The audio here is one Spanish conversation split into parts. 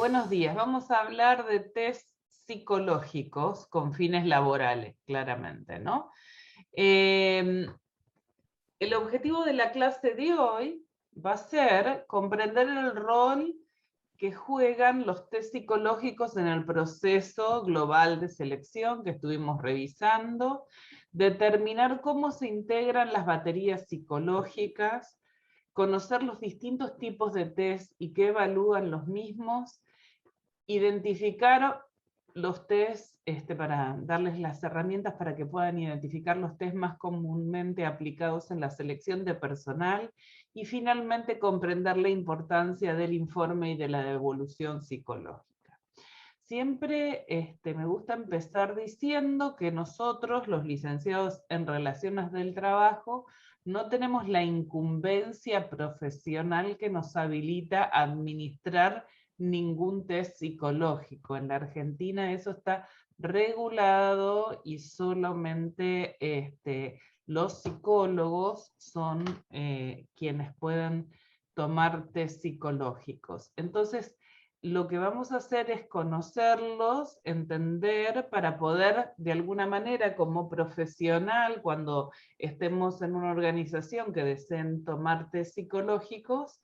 buenos días. Vamos a hablar de test psicológicos con fines laborales, claramente, ¿no? El objetivo de la clase de hoy va a ser comprender el rol que juegan los test psicológicos en el proceso global de selección que estuvimos revisando, determinar cómo se integran las baterías psicológicas, conocer los distintos tipos de test y qué evalúan los mismos, identificar los test para darles las herramientas para que puedan identificar los test más comúnmente aplicados en la selección de personal y finalmente comprender la importancia del informe y de la evolución psicológica. Siempre me gusta empezar diciendo que nosotros, los licenciados en Relaciones del Trabajo, no tenemos la incumbencia profesional que nos habilita a administrar ningún test psicológico. En la Argentina eso está regulado y solamente los psicólogos son quienes pueden tomar test psicológicos. Entonces, lo que vamos a hacer es conocerlos, entender, para poder, de alguna manera, como profesional, cuando estemos en una organización que deseen tomar test psicológicos,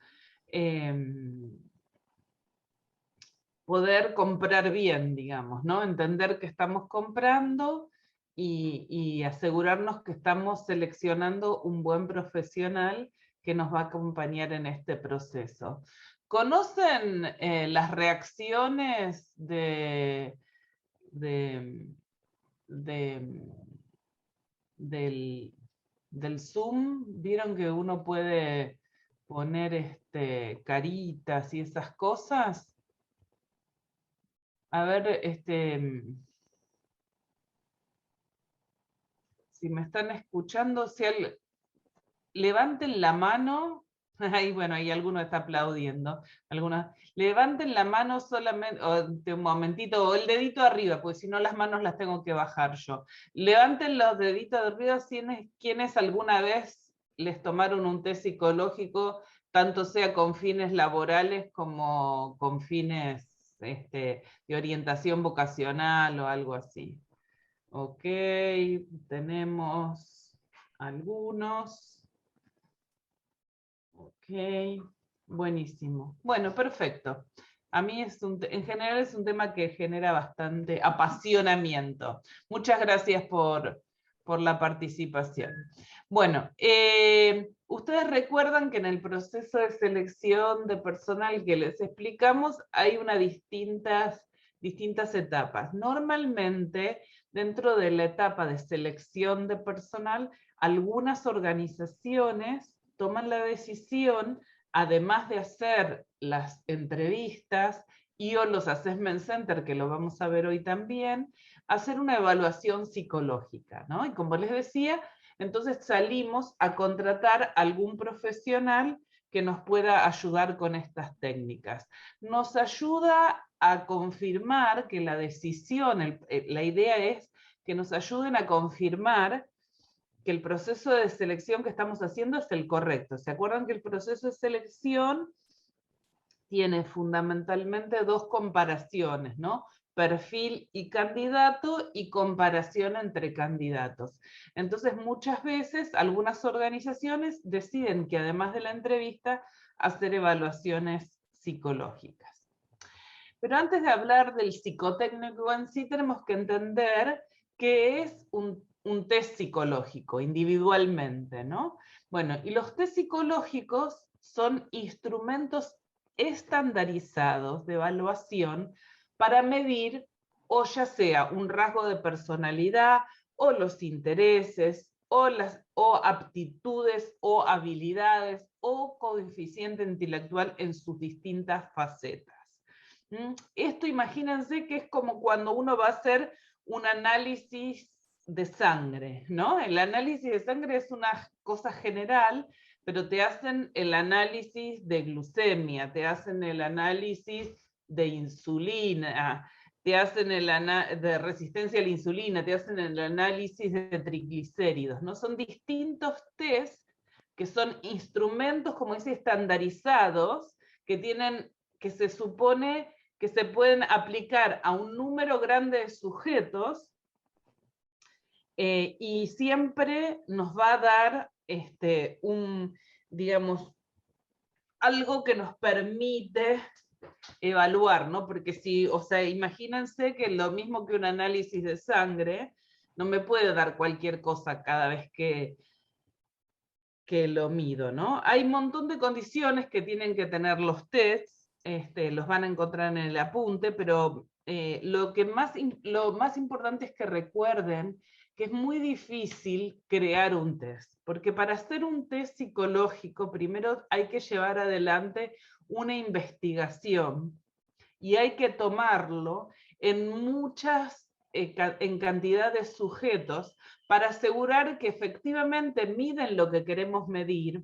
poder comprar bien, digamos, ¿no? Entender que estamos comprando y asegurarnos que estamos seleccionando un buen profesional que nos va a acompañar en este proceso. ¿Conocen las reacciones de- del, del Zoom? ¿Vieron que uno puede poner caritas y esas cosas? A ver, si me están escuchando, levanten la mano. Ahí, bueno, ahí alguno está aplaudiendo. Levanten la mano solamente, un momentito, o el dedito arriba, porque si no las manos las tengo que bajar yo. Levanten los deditos arriba quienes alguna vez les tomaron un test psicológico, tanto sea con fines laborales como con fines de orientación vocacional o algo así. Ok, tenemos algunos. Ok, buenísimo. Bueno, perfecto. A mí en general es un tema que genera bastante apasionamiento. Muchas gracias por la participación. Bueno, ustedes recuerdan que en el proceso de selección de personal que les explicamos hay distintas etapas. Normalmente, dentro de la etapa de selección de personal, algunas organizaciones toman la decisión, además de hacer las entrevistas y o los assessment center, que lo vamos a ver hoy también, hacer una evaluación psicológica, ¿no? Y como les decía, entonces salimos a contratar algún profesional que nos pueda ayudar con estas técnicas. Nos ayuda a confirmar que la decisión, la idea es que nos ayuden a confirmar que el proceso de selección que estamos haciendo es el correcto. ¿Se acuerdan que el proceso de selección tiene fundamentalmente dos comparaciones, ¿no? Perfil y candidato y comparación entre candidatos. Entonces, muchas veces algunas organizaciones deciden que además de la entrevista, hacer evaluaciones psicológicas. Pero antes de hablar del psicotécnico en sí, tenemos que entender qué es un test psicológico individualmente, ¿no? Bueno, y los test psicológicos son instrumentos estandarizados de evaluación para medir o ya sea un rasgo de personalidad o los intereses o aptitudes o habilidades o coeficiente intelectual en sus distintas facetas. Esto imagínense que es como cuando uno va a hacer un análisis de sangre, ¿no? El análisis de sangre es una cosa general, pero te hacen el análisis de glucemia, te hacen el análisis de insulina, te hacen de resistencia a la insulina, te hacen el análisis de triglicéridos, ¿no? Son distintos test que son instrumentos, como dice, estandarizados, que se supone que se pueden aplicar a un número grande de sujetos, y siempre nos va a dar digamos, algo que nos permite evaluar, ¿no? Porque si, o sea, imagínense que lo mismo que un análisis de sangre, no me puede dar cualquier cosa cada vez que lo mido, ¿no? Hay un montón de condiciones que tienen que tener los tests, los van a encontrar en el apunte, pero lo más importante es que recuerden que es muy difícil crear un test, porque para hacer un test psicológico primero hay que llevar adelante una investigación y hay que tomarlo en en cantidad de sujetos para asegurar que efectivamente miden lo que queremos medir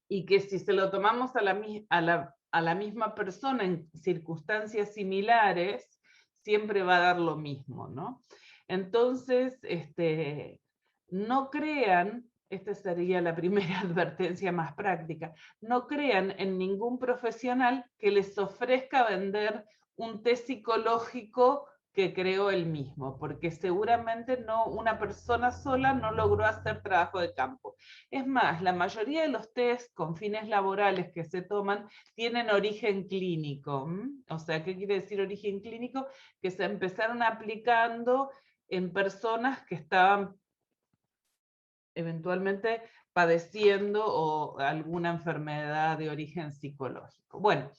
y que si se lo tomamos a la misma persona en circunstancias similares, siempre va a dar lo mismo, ¿no? Entonces, no crean, esta sería la primera advertencia más práctica, no crean en ningún profesional que les ofrezca vender un test psicológico que creó él mismo, porque seguramente una persona sola no logró hacer trabajo de campo. Es más, la mayoría de los test con fines laborales que se toman tienen origen clínico. O sea, ¿qué quiere decir origen clínico? Que se empezaron aplicando en personas que estaban eventualmente padeciendo o alguna enfermedad de origen psicológico. Bueno,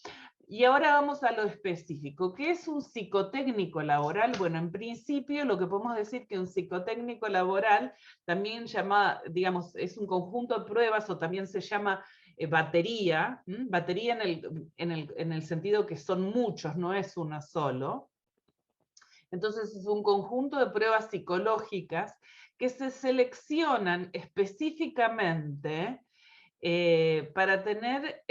y ahora vamos a lo específico. ¿Qué es un psicotécnico laboral? Bueno, en principio lo que podemos decir que un psicotécnico laboral, también llamada, digamos, es un conjunto de pruebas o también se llama batería, batería en el sentido que son muchos, no es una solo. Entonces es un conjunto de pruebas psicológicas que se seleccionan específicamente para obtener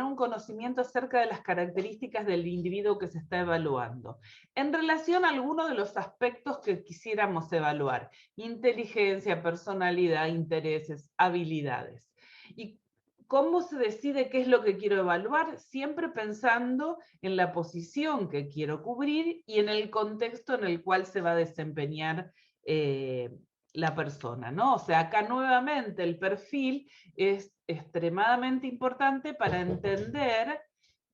un conocimiento acerca de las características del individuo que se está evaluando, en relación a algunos de los aspectos que quisiéramos evaluar: inteligencia, personalidad, intereses, habilidades. ¿Y cómo se decide qué es lo que quiero evaluar? Siempre pensando en la posición que quiero cubrir y en el contexto en el cual se va a desempeñar la persona, ¿no? O sea, acá nuevamente el perfil es extremadamente importante para entender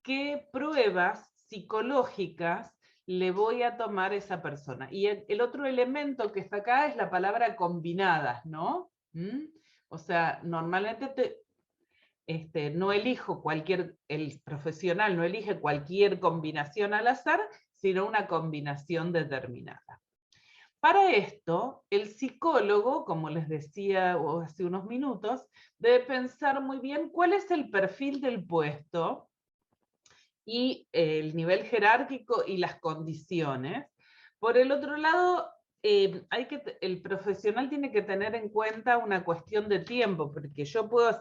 qué pruebas psicológicas le voy a tomar a esa persona. Y el otro elemento que está acá es la palabra combinadas, ¿no? O sea, normalmente no elijo el profesional no elige cualquier combinación al azar, sino una combinación determinada. Para esto, el psicólogo, como les decía hace unos minutos, debe pensar muy bien cuál es el perfil del puesto y el nivel jerárquico y las condiciones. Por el otro lado, el profesional tiene que tener en cuenta una cuestión de tiempo, porque yo puedo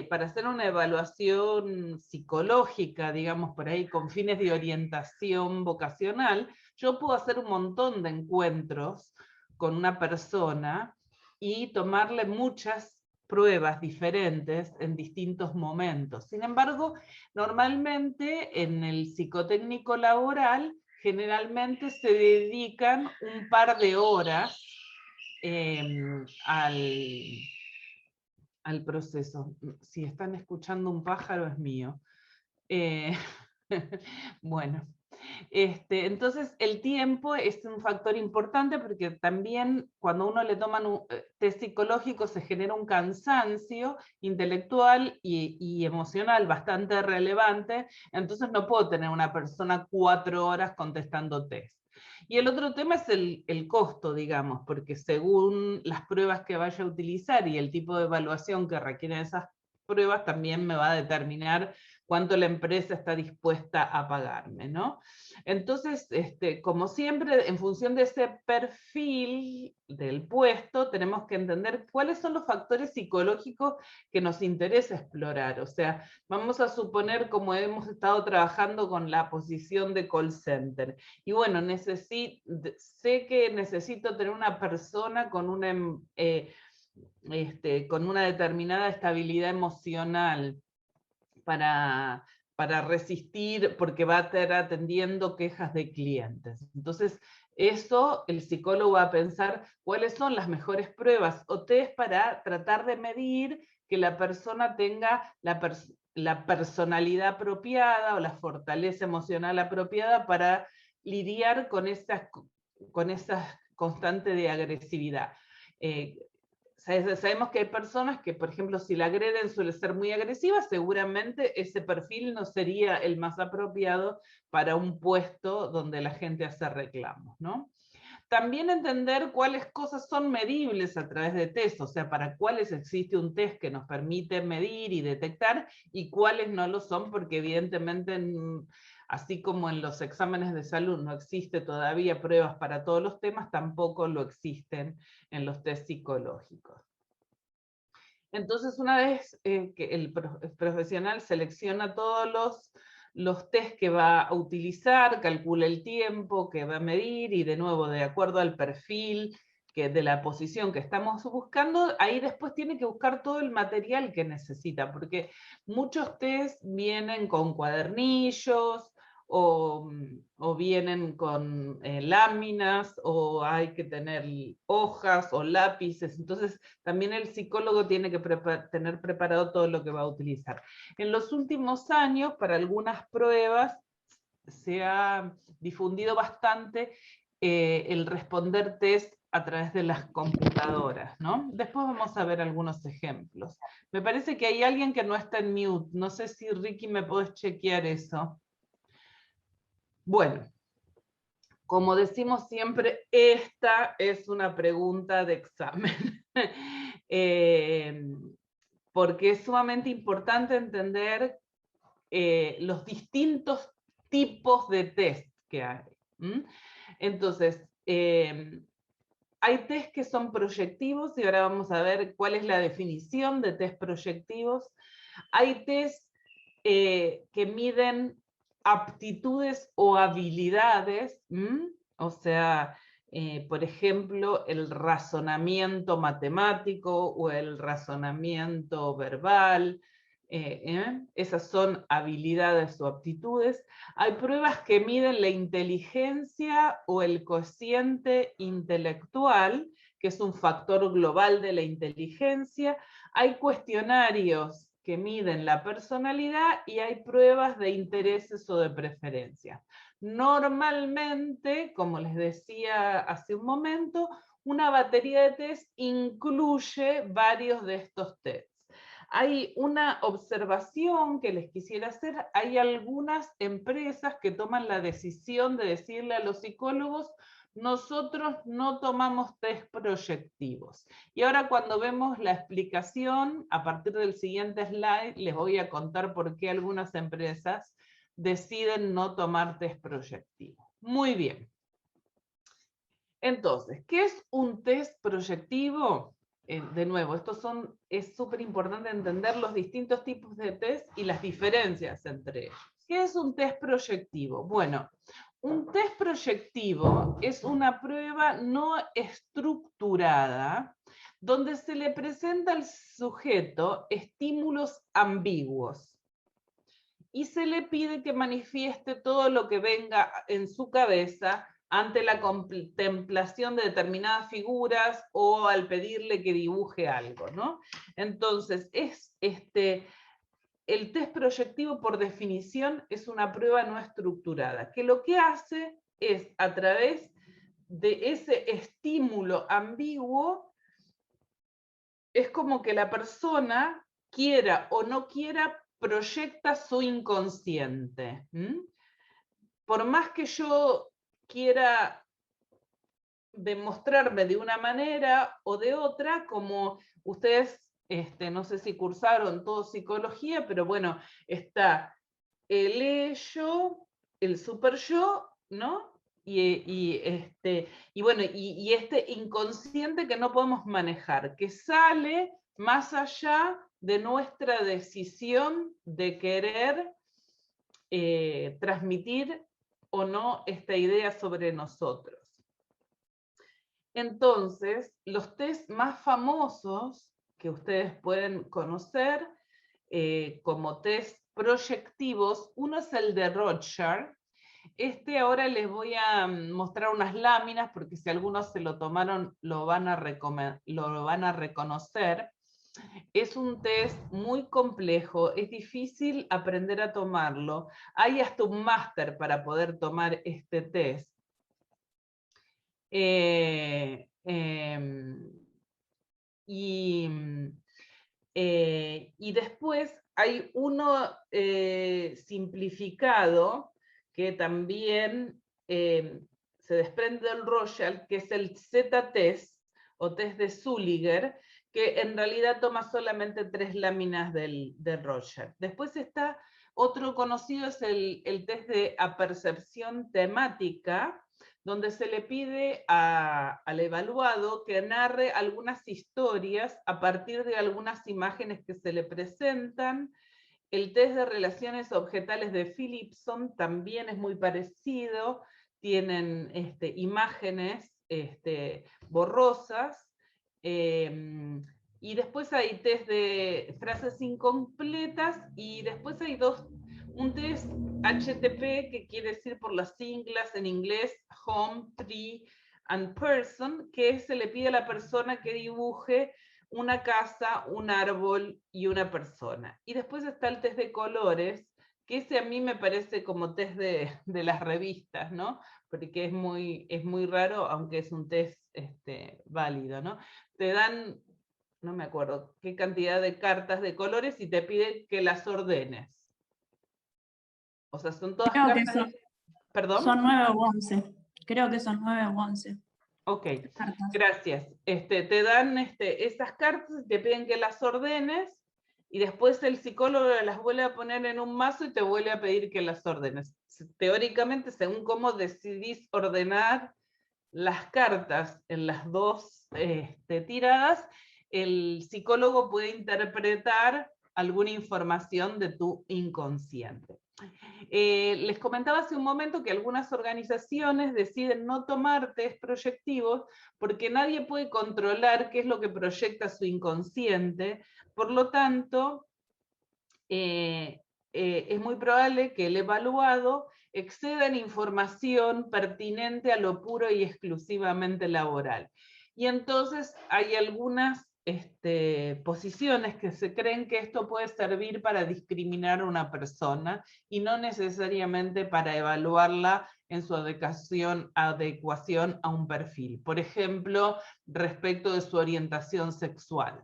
para hacer una evaluación psicológica, digamos por ahí, con fines de orientación vocacional, yo puedo hacer un montón de encuentros con una persona y tomarle muchas pruebas diferentes en distintos momentos. Sin embargo, normalmente en el psicotécnico laboral, generalmente se dedican un par de horas al proceso. Si están escuchando un pájaro es mío. Bueno, entonces el tiempo es un factor importante porque también cuando uno le toman un test psicológico se genera un cansancio intelectual y emocional bastante relevante, entonces no puedo tener una persona 4 horas contestando test. Y el otro tema es el costo, digamos, porque según las pruebas que vaya a utilizar y el tipo de evaluación que requieren esas pruebas, también me va a determinar cuánto la empresa está dispuesta a pagarme, ¿no? Entonces, como siempre, en función de ese perfil del puesto, tenemos que entender cuáles son los factores psicológicos que nos interesa explorar. O sea, vamos a suponer, como hemos estado trabajando con la posición de call center, y bueno, sé que necesito tener una persona con con una determinada estabilidad emocional para para resistir, porque va a estar atendiendo quejas de clientes. Entonces, eso el psicólogo va a pensar cuáles son las mejores pruebas o test para tratar de medir que la persona tenga la personalidad apropiada o la fortaleza emocional apropiada para lidiar con esa constante de agresividad. Sabemos que hay personas que, por ejemplo, si la agreden suele ser muy agresiva, seguramente ese perfil no sería el más apropiado para un puesto donde la gente hace reclamos, ¿no? También entender cuáles cosas son medibles a través de test, o sea, para cuáles existe un test que nos permite medir y detectar y cuáles no lo son, porque evidentemente, así como en los exámenes de salud no existe todavía pruebas para todos los temas, tampoco lo existen en los test psicológicos. Entonces, una vez que el profesional selecciona todos los test que va a utilizar, calcula el tiempo que va a medir y de nuevo, de acuerdo al perfil de la posición que estamos buscando, ahí después tiene que buscar todo el material que necesita, porque muchos test vienen con cuadernillos, o vienen con láminas, o hay que tener hojas o lápices. Entonces, también el psicólogo tiene que tener preparado todo lo que va a utilizar. En los últimos años, para algunas pruebas, se ha difundido bastante el responder test a través de las computadoras, ¿no? Después vamos a ver algunos ejemplos. Me parece que hay alguien que no está en mute. No sé si, Ricky, me podés chequear eso. Bueno, como decimos siempre, esta es una pregunta de examen. Porque es sumamente importante entender los distintos tipos de test que hay. Entonces, hay test que son proyectivos, y ahora vamos a ver cuál es la definición de test proyectivos. Hay test que miden aptitudes o habilidades, o sea, por ejemplo, el razonamiento matemático o el razonamiento verbal. Esas son habilidades o aptitudes. Hay pruebas que miden la inteligencia o el cociente intelectual, que es un factor global de la inteligencia. Hay cuestionarios que miden la personalidad y hay pruebas de intereses o de preferencias. Normalmente, como les decía hace un momento, una batería de test incluye varios de estos tests. Hay una observación que les quisiera hacer. Hay algunas empresas que toman la decisión de decirle a los psicólogos: nosotros no tomamos test proyectivos. Y ahora, cuando vemos la explicación, a partir del siguiente slide, les voy a contar por qué algunas empresas deciden no tomar test proyectivos. Muy bien. Entonces, ¿qué es un test proyectivo? De nuevo, es súper importante entender los distintos tipos de test y las diferencias entre ellos. ¿Qué es un test proyectivo? Bueno, un test proyectivo es una prueba no estructurada donde se le presenta al sujeto estímulos ambiguos y se le pide que manifieste todo lo que venga en su cabeza ante la contemplación de determinadas figuras o al pedirle que dibuje algo, ¿no? Entonces, el test proyectivo, por definición, es una prueba no estructurada, que lo que hace es, a través de ese estímulo ambiguo, es como que la persona, quiera o no quiera, proyecta su inconsciente. Por más que yo quiera demostrarme de una manera o de otra, como ustedes, no sé si cursaron todo psicología, pero bueno, está el ello, el super yo, ¿no? Y bueno, y este inconsciente que no podemos manejar, que sale más allá de nuestra decisión de querer transmitir o no esta idea sobre nosotros. Entonces, los test más famosos que ustedes pueden conocer, como test proyectivos. Uno es el de Rorschach. Ahora les voy a mostrar unas láminas, porque si algunos se lo tomaron lo van a reconocer. Es un test muy complejo, es difícil aprender a tomarlo. Hay hasta un máster para poder tomar este test. Y después hay uno simplificado que también se desprende del Rorschach, que es el Z-test o test de Zülliger, que en realidad toma solamente 3 láminas del Rorschach. Después está otro conocido, es el test de apercepción temática, donde se le pide al evaluado que narre algunas historias a partir de algunas imágenes que se le presentan. El test de relaciones objetales de Philipson también es muy parecido, tienen imágenes borrosas, y después hay test de frases incompletas, y después hay un test HTP, que quiere decir por las siglas en inglés, Home, Tree and Person, que se le pide a la persona que dibuje una casa, un árbol y una persona. Y después está el test de colores, que ese a mí me parece como test de las revistas, ¿no? Porque es muy raro, aunque es un test válido, ¿no? Te dan, no me acuerdo qué cantidad de cartas de colores y te piden que las ordenes. O sea, son todas Creo cartas. que son, ¿Perdón? son 9 o 11. Creo que son 9 o 11. Ok, Cartas. gracias. Te dan esas cartas, te piden que las ordenes, y después el psicólogo las vuelve a poner en un mazo y te vuelve a pedir que las ordenes. Teóricamente, según cómo decidís ordenar las cartas en las 2 tiradas, el psicólogo puede interpretar alguna información de tu inconsciente. Les comentaba hace un momento que algunas organizaciones deciden no tomar test proyectivos porque nadie puede controlar qué es lo que proyecta su inconsciente. Por lo tanto, es muy probable que el evaluado exceda en información pertinente a lo puro y exclusivamente laboral. Y entonces hay algunas posiciones que se creen que esto puede servir para discriminar a una persona y no necesariamente para evaluarla en su adecuación a un perfil. Por ejemplo, respecto de su orientación sexual.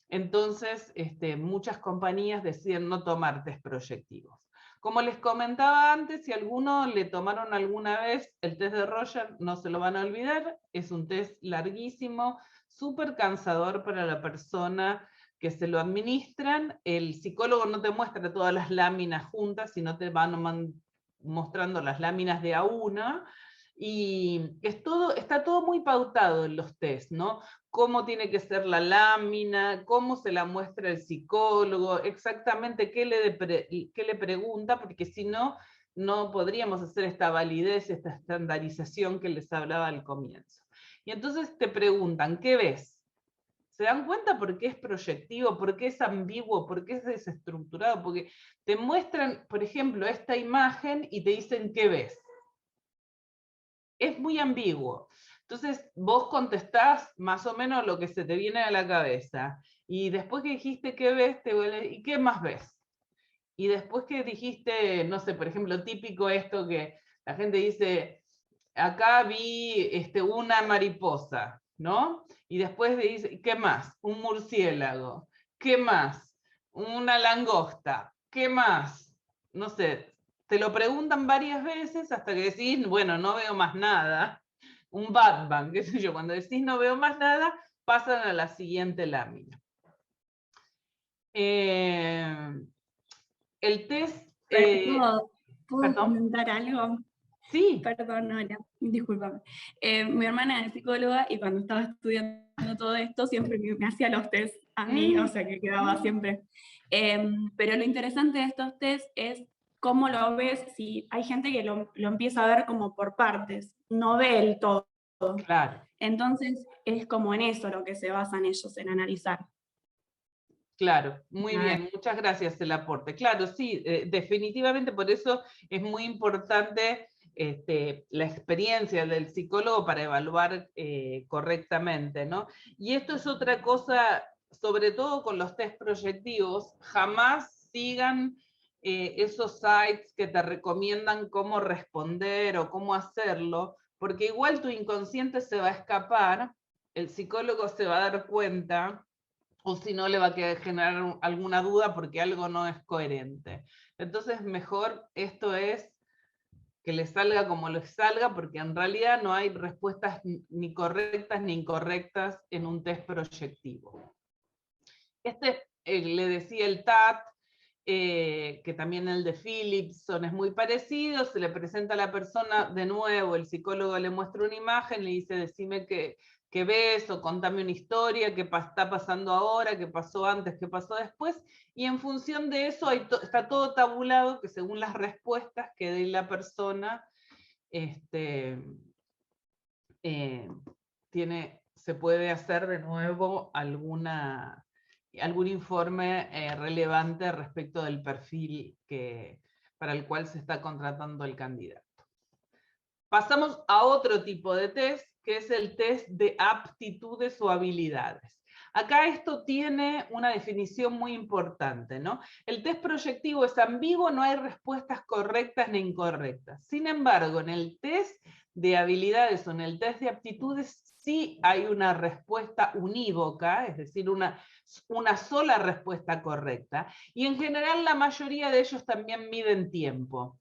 Entonces, muchas compañías deciden no tomar test proyectivos. Como les comentaba antes, si alguno le tomaron alguna vez el test de Rorschach, no se lo van a olvidar. Es un test larguísimo, súper cansador para la persona que se lo administran. El psicólogo no te muestra todas las láminas juntas, sino te van mostrando las láminas de a una. Y está todo muy pautado en los test, ¿no? Cómo tiene que ser la lámina, cómo se la muestra el psicólogo, exactamente qué le pregunta, porque si no, no podríamos hacer esta validez, esta estandarización que les hablaba al comienzo. Y entonces te preguntan, ¿qué ves? ¿Se dan cuenta por qué es proyectivo, por qué es ambiguo, por qué es desestructurado? Porque te muestran, por ejemplo, esta imagen y te dicen, ¿qué ves? Es muy ambiguo. Entonces vos contestás más o menos lo que se te viene a la cabeza. Y después que dijiste qué ves, ¿y qué más ves? Y después que dijiste, no sé, por ejemplo, típico esto que la gente dice, acá vi una mariposa, ¿no? Y después dice, ¿qué más? Un murciélago. ¿Qué más? Una langosta. ¿Qué más? No sé, te lo preguntan varias veces hasta que decís, bueno, no veo más nada. Un Batman, qué sé yo, cuando decís no veo más nada, pasan a la siguiente lámina. El test... ¿Puedo ¿Perdón? comentar algo? Sí. Perdón, Nora, discúlpame. Mi hermana es psicóloga y cuando estaba estudiando todo esto siempre me hacía los test a mí, o sea que quedaba siempre. Pero lo interesante de estos test es cómo lo ves, si hay gente que lo empieza a ver como por partes, no ve el todo. Claro. Entonces es como en eso lo que se basan ellos, en analizar. Claro, muy bien, muchas gracias el aporte. Claro, sí, definitivamente por eso es muy importante la experiencia del psicólogo para evaluar correctamente, ¿no? Y esto es otra cosa, sobre todo con los test proyectivos, jamás sigan esos sites que te recomiendan cómo responder o cómo hacerlo, porque igual tu inconsciente se va a escapar, el psicólogo se va a dar cuenta, o si no le va a generar alguna duda porque algo no es coherente. Entonces mejor esto es que le salga como le salga, porque en realidad no hay respuestas ni correctas ni incorrectas en un test proyectivo. Le decía el TAT, que también el de Philipson es muy parecido, se le presenta a la persona de nuevo, el psicólogo le muestra una imagen, le dice, decime qué ves, o contame una historia, qué está pasando ahora, qué pasó antes, qué pasó después, y en función de eso está todo tabulado, que según las respuestas que dé la persona, se puede hacer de nuevo algún informe relevante respecto del perfil para el cual se está contratando el candidato. Pasamos a otro tipo de test, que es el test de aptitudes o habilidades. Acá esto tiene una definición muy importante, ¿no? El test proyectivo es ambiguo, no hay respuestas correctas ni incorrectas. Sin embargo, en el test de habilidades o en el test de aptitudes sí hay una respuesta unívoca, es decir, una sola respuesta correcta, y en general la mayoría de ellos también miden tiempo.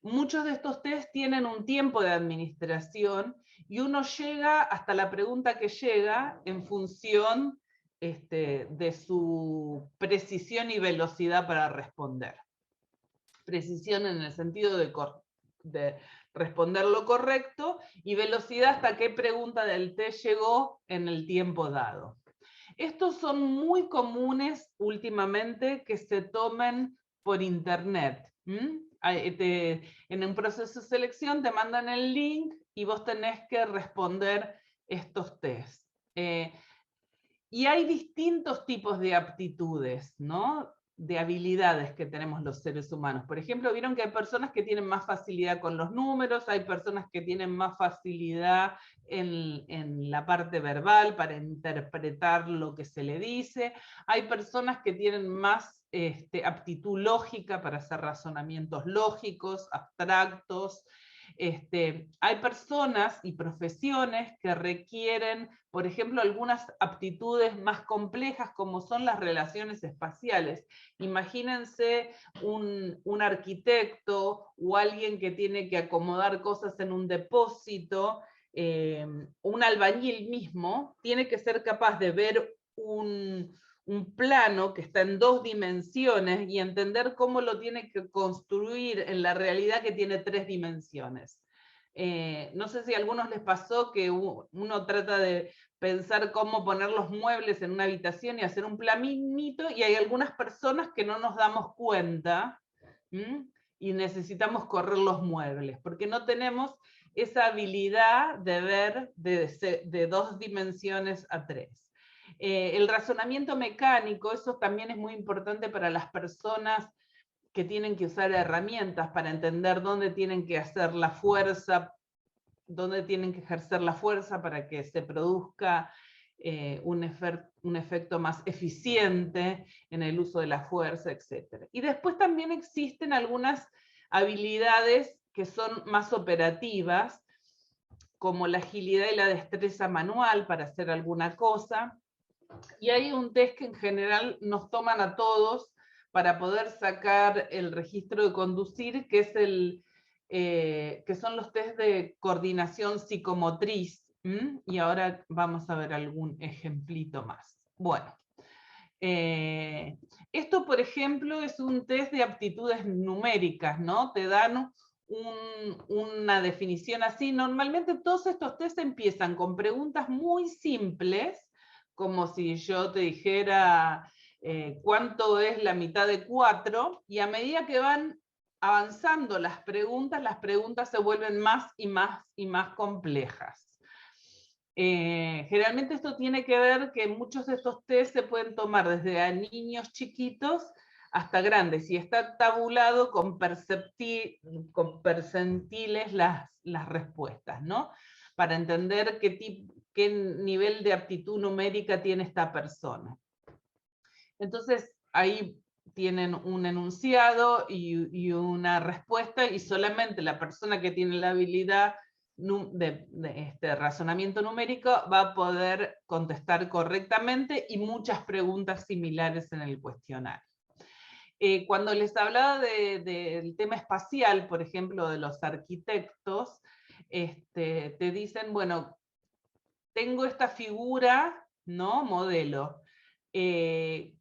Muchos de estos test tienen un tiempo de administración y uno llega hasta la pregunta que llega en función de su precisión y velocidad para responder. Precisión en el sentido de responder lo correcto y velocidad hasta qué pregunta del test llegó en el tiempo dado. Estos son muy comunes últimamente que se tomen por internet. En un proceso de selección te mandan el link y vos tenés que responder estos test. Y hay distintos tipos de aptitudes, ¿no? De habilidades que tenemos los seres humanos. Por ejemplo, vieron que hay personas que tienen más facilidad con los números, hay personas que tienen más facilidad en la parte verbal para interpretar lo que se le dice, hay personas que tienen más aptitud lógica para hacer razonamientos lógicos, abstractos. Hay personas y profesiones que requieren, por ejemplo, algunas aptitudes más complejas como son las relaciones espaciales. Imagínense un arquitecto o alguien que tiene que acomodar cosas en un depósito, un albañil mismo, tiene que ser capaz de ver un plano que está en 2 dimensiones y entender cómo lo tiene que construir en la realidad que tiene 3 dimensiones. No sé si a algunos les pasó que uno trata de pensar cómo poner los muebles en una habitación y hacer un planito, y hay algunas personas que no nos damos cuenta y necesitamos correr los muebles, porque no tenemos esa habilidad de ver de 2 dimensiones a 3. El razonamiento mecánico, eso también es muy importante para las personas que tienen que usar herramientas para entender dónde tienen que hacer la fuerza, dónde tienen que ejercer la fuerza para que se produzca un efecto más eficiente en el uso de la fuerza, etc. Y después también existen algunas habilidades que son más operativas, como la agilidad y la destreza manual para hacer alguna cosa. Y hay un test que en general nos toman a todos para poder sacar el registro de conducir, que es que son los test de coordinación psicomotriz. Y ahora vamos a ver algún ejemplito más. Bueno, esto, por ejemplo, es un test de aptitudes numéricas, ¿no? Te dan una definición así. Normalmente todos estos tests empiezan con preguntas muy simples, como si yo te dijera cuánto es la mitad de 4, y a medida que van avanzando las preguntas se vuelven más y más y más complejas. Generalmente esto tiene que ver que muchos de estos test se pueden tomar desde a niños chiquitos hasta grandes, y está tabulado con percentiles las respuestas, ¿no? Para entender qué nivel de aptitud numérica tiene esta persona. Entonces, ahí tienen un enunciado y una respuesta, y solamente la persona que tiene la habilidad de razonamiento numérico va a poder contestar correctamente, y muchas preguntas similares en el cuestionario. Cuando les hablaba del tema espacial, por ejemplo, de los arquitectos, te dicen, bueno, tengo esta figura, ¿no? Modelo.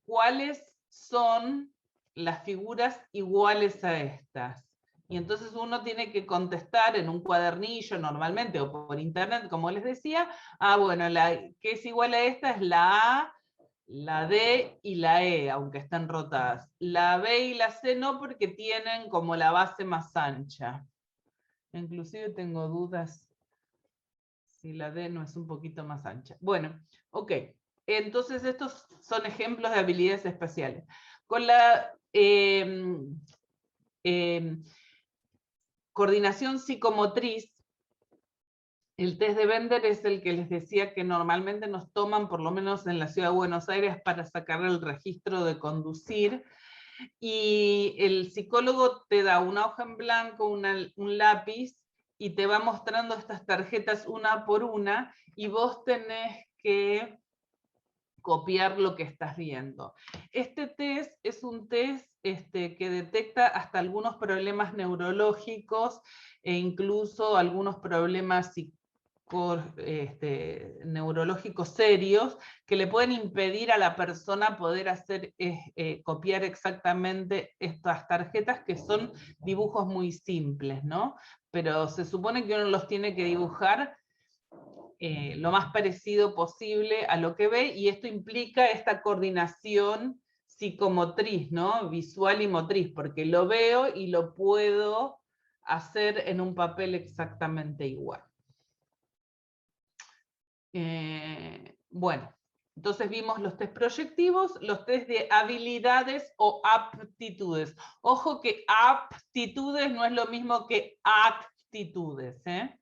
¿Cuáles son las figuras iguales a estas? Y entonces uno tiene que contestar en un cuadernillo normalmente, o por internet, como les decía, bueno, la que es igual a esta es la A, la D y la E, aunque están rotadas. La B y la C no, porque tienen como la base más ancha. Inclusive tengo dudas si la D no es un poquito más ancha. Bueno, ok. Entonces estos son ejemplos de habilidades espaciales. Con la coordinación psicomotriz, el test de Bender es el que les decía que normalmente nos toman, por lo menos en la ciudad de Buenos Aires, para sacar el registro de conducir. Y el psicólogo te da una hoja en blanco, un lápiz, y te va mostrando estas tarjetas una por una, y vos tenés que copiar lo que estás viendo. Este test es un test que detecta hasta algunos problemas neurológicos, e incluso algunos problemas neurológicos serios, que le pueden impedir a la persona poder copiar exactamente estas tarjetas, que son dibujos muy simples, ¿no? Pero se supone que uno los tiene que dibujar lo más parecido posible a lo que ve, y esto implica esta coordinación psicomotriz, ¿no? Visual y motriz, porque lo veo y lo puedo hacer en un papel exactamente igual. Bueno, entonces vimos los test proyectivos, los test de habilidades o aptitudes. Ojo que aptitudes no es lo mismo que actitudes, ¿eh?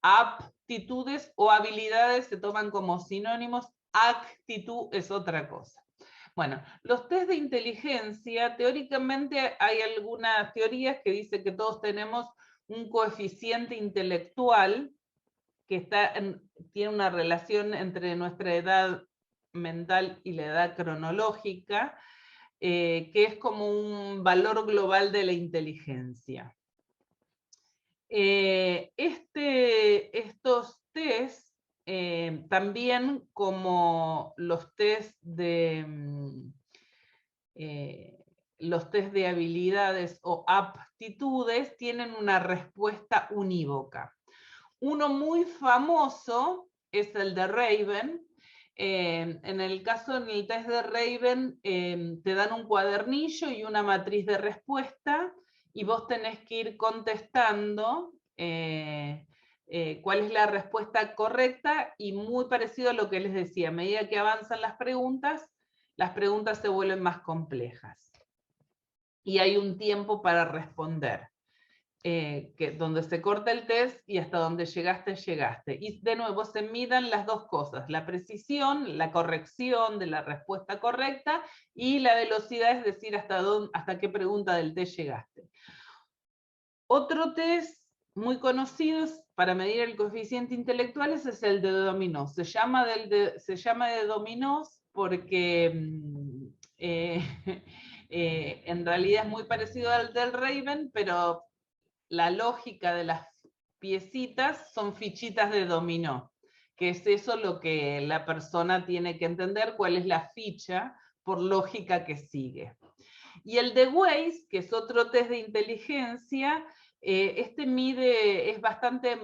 Aptitudes o habilidades se toman como sinónimos, actitud es otra cosa. Bueno, los test de inteligencia, teóricamente hay algunas teorías que dicen que todos tenemos un coeficiente intelectual que tiene una relación entre nuestra edad mental y la edad cronológica, que es como un valor global de la inteligencia. Estos test, también como los test de habilidades o aptitudes, tienen una respuesta unívoca. Uno muy famoso es el de Raven. En el test de Raven, te dan un cuadernillo y una matriz de respuesta, y vos tenés que ir contestando cuál es la respuesta correcta, y muy parecido a lo que les decía, a medida que avanzan las preguntas se vuelven más complejas. Y hay un tiempo para responder. Donde se corta el test y hasta donde llegaste. Y de nuevo se midan las dos cosas, la precisión, la corrección de la respuesta correcta, y la velocidad, es decir, hasta qué pregunta del test llegaste. Otro test muy conocido para medir el coeficiente intelectual es el de dominó. Se llama de dominó porque en realidad es muy parecido al del Raven, pero la lógica de las piecitas son fichitas de dominó, que es eso lo que la persona tiene que entender, cuál es la ficha por lógica que sigue. Y el de Weiss, que es otro test de inteligencia, es bastante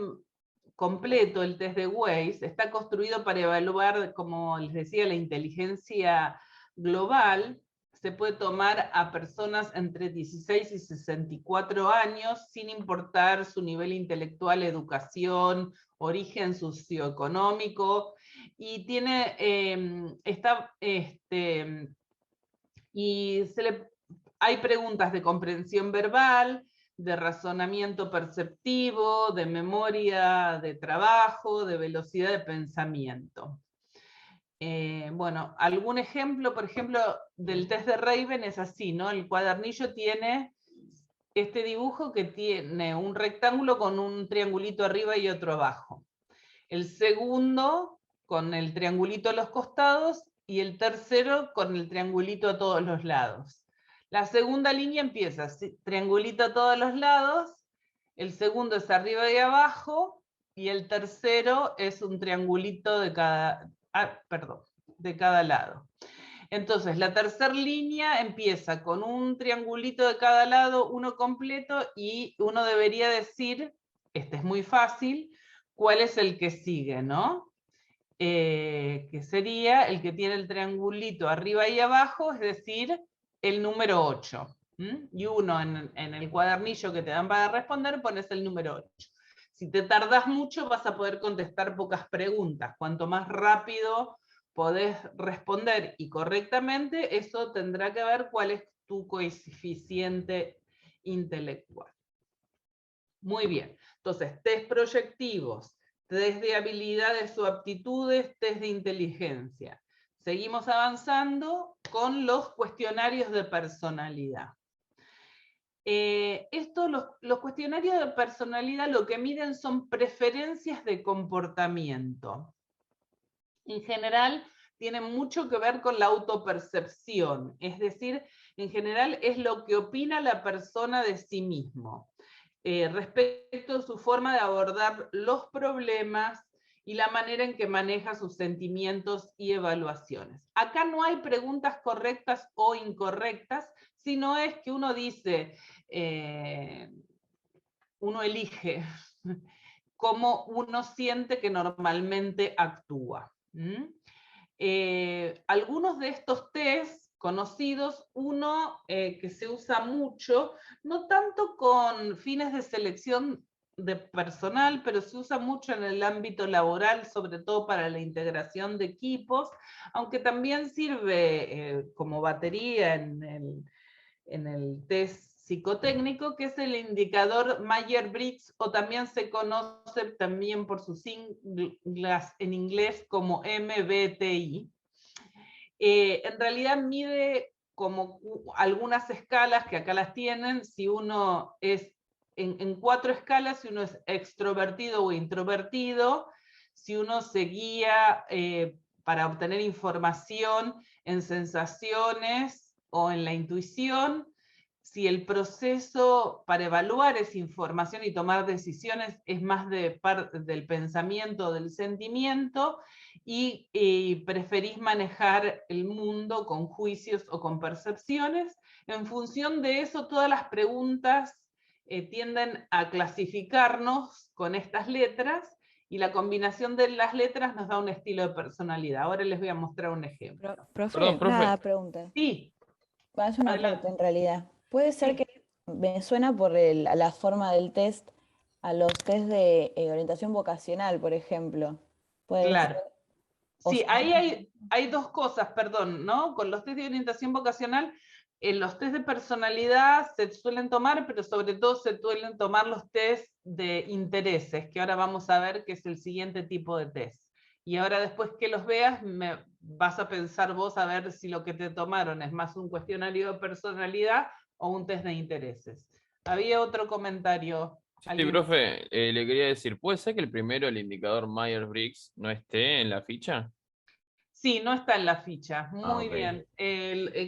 completo el test de Weiss, está construido para evaluar, como les decía, la inteligencia global. se puede tomar a personas entre 16 y 64 años, sin importar su nivel intelectual, educación, origen socioeconómico, y tiene, hay preguntas de comprensión verbal, de razonamiento perceptivo, de memoria de trabajo, de velocidad de pensamiento. Bueno, algún ejemplo, por ejemplo, del test de Raven es así, ¿no? El cuadernillo tiene este dibujo que tiene un rectángulo con un triangulito arriba y otro abajo. El segundo con el triangulito a los costados y el tercero con el triangulito a todos los lados. La segunda línea empieza, ¿sí? Triangulito a todos los lados, el segundo es arriba y abajo, y el tercero es un triangulito de cada lado. Entonces, la tercera línea empieza con un triangulito de cada lado, uno completo, y uno debería decir, este es muy fácil, cuál es el que sigue, ¿no? Que sería el que tiene el triangulito arriba y abajo, es decir, el número 8. Y uno en el cuadernillo que te dan para responder pones el número 8. Si te tardás mucho vas a poder contestar pocas preguntas. Cuanto más rápido podés responder y correctamente, eso tendrá que ver cuál es tu coeficiente intelectual. Muy bien. Entonces, test proyectivos, test de habilidades o aptitudes, test de inteligencia. Seguimos avanzando con los cuestionarios de personalidad. Los cuestionarios de personalidad lo que miden son preferencias de comportamiento. En general, tienen mucho que ver con la autopercepción, es decir, en general es lo que opina la persona de sí mismo. Respecto a su forma de abordar los problemas y la manera en que maneja sus sentimientos y evaluaciones. Acá no hay preguntas correctas o incorrectas, sino es que uno dice, uno elige cómo uno siente que normalmente actúa. Algunos de estos test conocidos, uno que se usa mucho, no tanto con fines de selección de personal, pero se usa mucho en el ámbito laboral, sobre todo para la integración de equipos, aunque también sirve como batería en el test psicotécnico, que es el indicador Myers-Briggs, o también se conoce también por sus siglas en inglés como MBTI. En realidad mide como algunas escalas que acá las tienen, si uno es en 4 escalas, si uno es extrovertido o introvertido, si uno se guía para obtener información en sensaciones o en la intuición, si el proceso para evaluar esa información y tomar decisiones es más del pensamiento, del sentimiento, y preferís manejar el mundo con juicios o con percepciones. En función de eso, todas las preguntas tienden a clasificarnos con estas letras, y la combinación de las letras nos da un estilo de personalidad. Ahora les voy a mostrar un ejemplo. Profe, Perdón, profe. una pregunta. Sí. Es una Adelante. parte en realidad. Puede ser Sí. que me suena por la forma del test a los test de orientación vocacional, por ejemplo. Puede Claro. ser. Sí, ahí hay dos cosas, perdón, ¿no? Con los test de orientación vocacional, los test de personalidad se suelen tomar, pero sobre todo se suelen tomar los test de intereses, que ahora vamos a ver que es el siguiente tipo de test. Y ahora después que los veas, me vas a pensar vos a ver si lo que te tomaron es más un cuestionario de personalidad o un test de intereses. Había otro comentario. Sí, profe, le quería decir, ¿puede ser que el primero, el indicador Myers-Briggs, no esté en la ficha? Sí, no está en la ficha. Muy Ok. bien.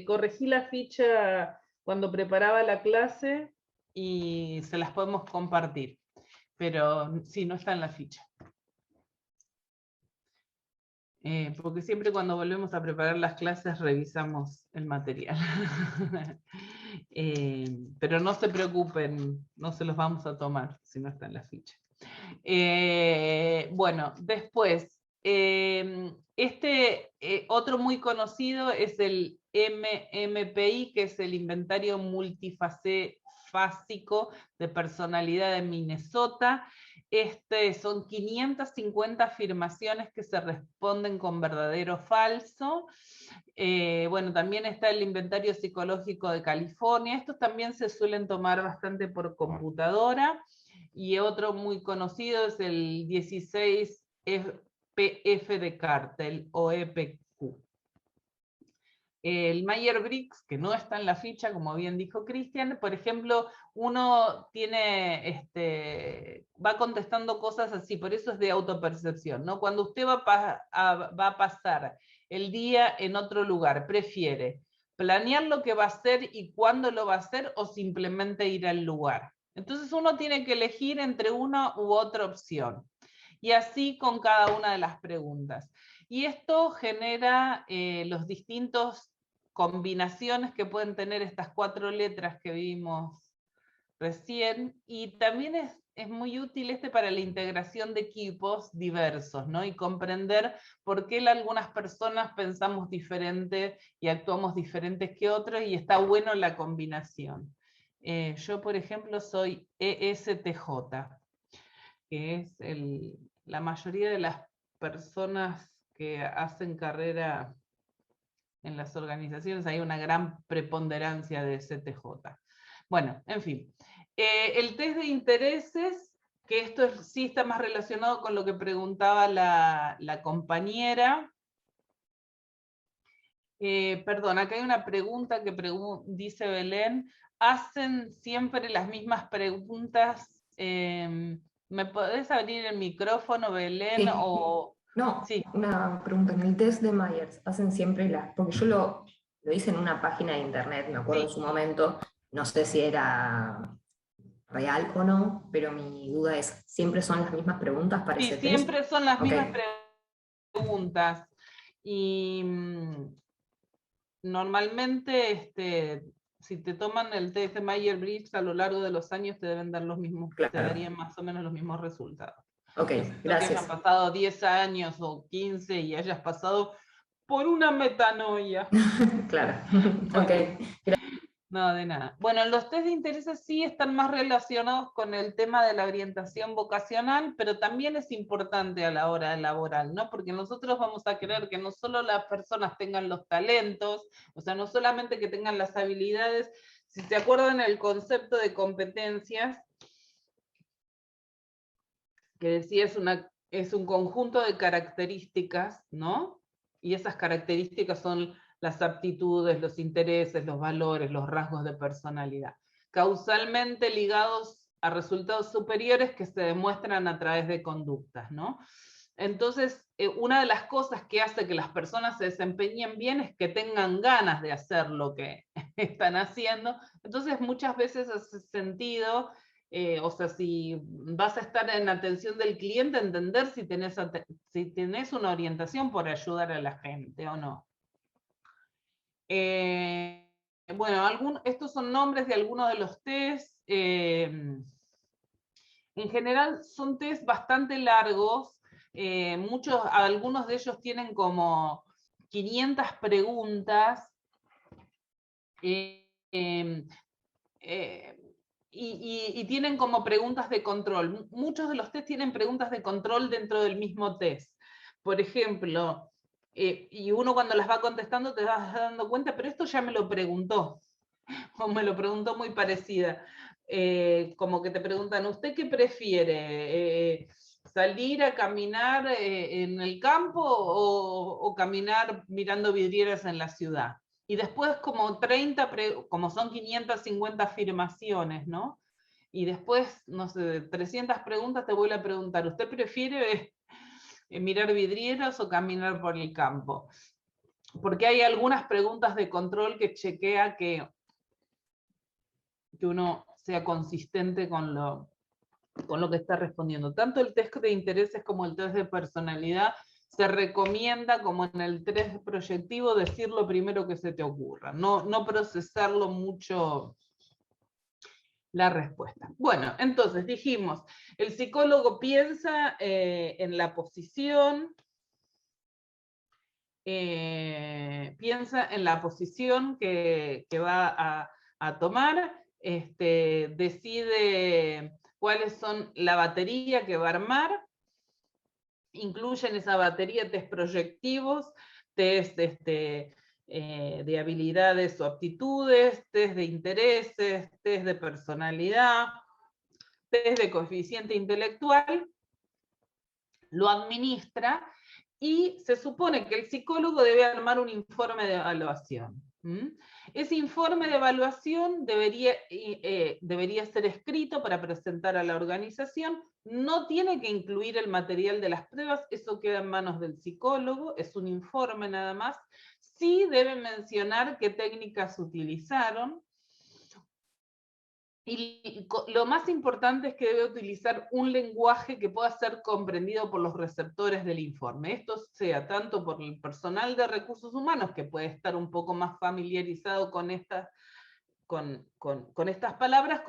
Corregí la ficha cuando preparaba la clase y se las podemos compartir. Pero sí, no está en la ficha. Porque siempre cuando volvemos a preparar las clases revisamos el material. Pero no se preocupen, no se los vamos a tomar si no está en la ficha. Bueno, después, otro muy conocido es el MMPI, que es el inventario multifásico de personalidad de Minnesota. Son 550 afirmaciones que se responden con verdadero o falso. Bueno, también está el inventario psicológico de California. Estos también se suelen tomar bastante por computadora. Y otro muy conocido es el 16 PF de Cartel o EPQ. El Myers-Briggs, que no está en la ficha, como bien dijo Cristian, por ejemplo, uno tiene, va contestando cosas así, por eso es de autopercepción, ¿no? Cuando usted va a pasar el día en otro lugar, ¿prefiere planear lo que va a hacer y cuándo lo va a hacer o simplemente ir al lugar? Entonces uno tiene que elegir entre una u otra opción. Y así con cada una de las preguntas. Y esto genera los distintos combinaciones que pueden tener estas 4 letras que vimos recién, y también es muy útil para la integración de equipos diversos, ¿no? Y comprender por qué algunas personas pensamos diferente y actuamos diferentes que otros, y está bueno la combinación. Yo, por ejemplo, soy ESTJ, que es la mayoría de las personas que hacen carrera en las organizaciones, hay una gran preponderancia de STJ. Bueno, en fin. El test de intereses, que esto sí está más relacionado con lo que preguntaba la compañera. Perdón, acá hay una pregunta que dice Belén. ¿Hacen siempre las mismas preguntas? ¿Me podés abrir el micrófono, Belén? Sí. O... No, sí. una pregunta. En el test de Myers, hacen siempre porque yo lo hice en una página de internet, me acuerdo en su momento, no sé si era real o no, pero mi duda es, ¿siempre son las mismas preguntas para ese test? Siempre son las mismas preguntas. Y normalmente, si te toman el test de Myers-Briggs a lo largo de los años, te deben dar los mismos, te darían más o menos los mismos resultados. Ok, gracias. Que hayan pasado 10 años o 15 y hayas pasado por una metanoia. Claro, bueno, ok. No, de nada. Bueno, los test de intereses sí están más relacionados con el tema de la orientación vocacional, pero también es importante a la hora laboral, ¿no? Porque nosotros vamos a querer que no solo las personas tengan los talentos, o sea, no solamente que tengan las habilidades. Si se acuerdan el concepto de competencias, que decía es un conjunto de características, ¿no? Y esas características son las aptitudes, los intereses, los valores, los rasgos de personalidad, causalmente ligados a resultados superiores que se demuestran a través de conductas, ¿no? Entonces, una de las cosas que hace que las personas se desempeñen bien es que tengan ganas de hacer lo que están haciendo. Entonces, muchas veces hace sentido, o sea, si vas a estar en atención del cliente, entender si tenés una orientación por ayudar a la gente o no. Bueno, estos son nombres de algunos de los test. En general son test bastante largos. Algunos de ellos tienen como 500 preguntas. Y tienen como preguntas de control. Muchos de los test tienen preguntas de control dentro del mismo test. Por ejemplo, y uno cuando las va contestando te vas dando cuenta, pero esto ya me lo preguntó, o me lo preguntó muy parecida. Como que te preguntan, ¿usted qué prefiere? ¿Salir a caminar en el campo o caminar mirando vidrieras en la ciudad? Y después como como son 550 afirmaciones, ¿no? Y después, no sé, 300 preguntas te vuelve a preguntar, ¿usted prefiere mirar vidrieras o caminar por el campo? Porque hay algunas preguntas de control que chequea que uno sea consistente con lo que está respondiendo. Tanto el test de intereses como el test de personalidad se recomienda, como en el test proyectivo, decir lo primero que se te ocurra, no procesarlo mucho la respuesta. Bueno, entonces dijimos, el psicólogo piensa en la posición, piensa en la posición que va a tomar, decide cuáles son la batería que va a armar, incluye en esa batería test proyectivos, test de habilidades o aptitudes, test de intereses, test de personalidad, test de coeficiente intelectual, lo administra y se supone que el psicólogo debe armar un informe de evaluación. Ese informe de evaluación debería ser escrito para presentar a la organización, no tiene que incluir el material de las pruebas, eso queda en manos del psicólogo, es un informe nada más. Sí debe mencionar qué técnicas utilizaron, y lo más importante es que debe utilizar un lenguaje que pueda ser comprendido por los receptores del informe. Esto sea tanto por el personal de recursos humanos, que puede estar un poco más familiarizado con estas palabras,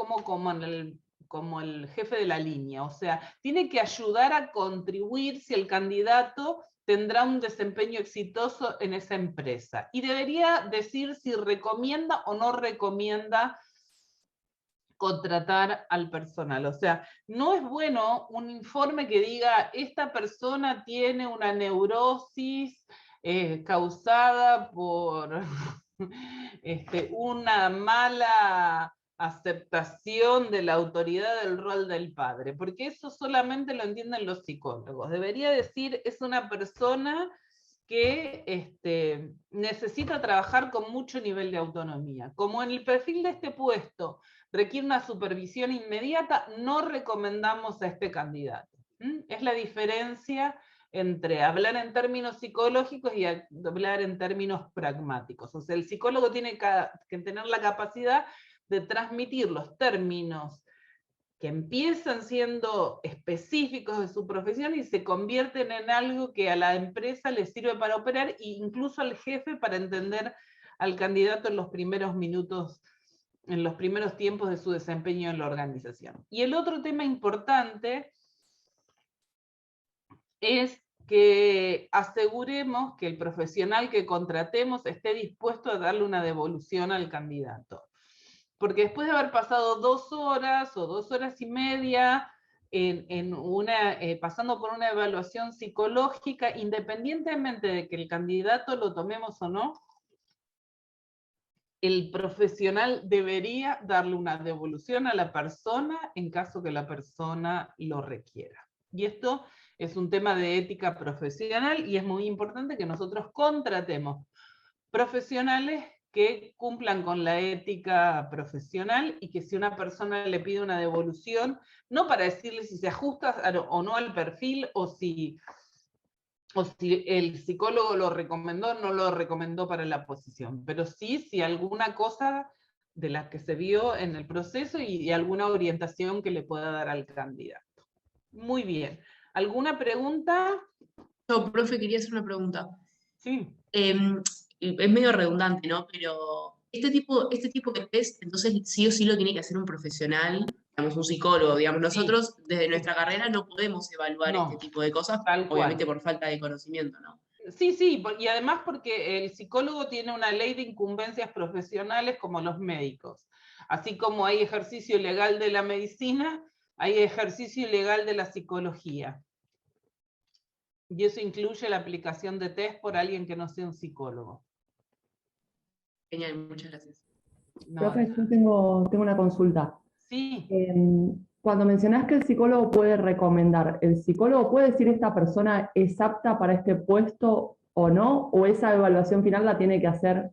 como el jefe de la línea. O sea, tiene que ayudar a contribuir si el candidato tendrá un desempeño exitoso en esa empresa. Y debería decir si recomienda o no recomienda contratar al personal. O sea, no es bueno un informe que diga esta persona tiene una neurosis causada por una mala aceptación de la autoridad del rol del padre, porque eso solamente lo entienden los psicólogos. Debería decir es una persona que necesita trabajar con mucho nivel de autonomía. Como en el perfil de este puesto requiere una supervisión inmediata, no recomendamos a este candidato. Es la diferencia entre hablar en términos psicológicos y hablar en términos pragmáticos. O sea, el psicólogo tiene que tener la capacidad de transmitir los términos que empiezan siendo específicos de su profesión y se convierten en algo que a la empresa le sirve para operar, e incluso al jefe para entender al candidato en los primeros minutos, en los primeros tiempos de su desempeño en la organización. Y el otro tema importante es que aseguremos que el profesional que contratemos esté dispuesto a darle una devolución al candidato. Porque después de haber pasado 2 horas o 2 horas y media pasando por una evaluación psicológica, independientemente de que el candidato lo tomemos o no, el profesional debería darle una devolución a la persona en caso que la persona lo requiera. Y esto es un tema de ética profesional y es muy importante que nosotros contratemos profesionales que cumplan con la ética profesional, y que si una persona le pide una devolución, no para decirle si se ajusta o no al perfil, o si el psicólogo lo recomendó o no lo recomendó para la posición, pero sí si alguna cosa de la que se vio en el proceso y alguna orientación que le pueda dar al candidato. Muy bien. ¿Alguna pregunta? No, profe, quería hacer una pregunta. Sí. Es medio redundante, ¿no? Pero este tipo de test, entonces sí o sí lo tiene que hacer un profesional, digamos, un psicólogo. Digamos, nosotros desde nuestra carrera no podemos evaluar este tipo de cosas, obviamente por falta de conocimiento, ¿no? Sí, y además porque el psicólogo tiene una ley de incumbencias profesionales como los médicos. Así como hay ejercicio ilegal de la medicina, hay ejercicio ilegal de la psicología. Y eso incluye la aplicación de test por alguien que no sea un psicólogo. Genial, muchas gracias. No, Profe, yo tengo una consulta. Sí. Cuando mencionás que el psicólogo puede recomendar, ¿el psicólogo puede decir esta persona es apta para este puesto o no? ¿O esa evaluación final la tiene que hacer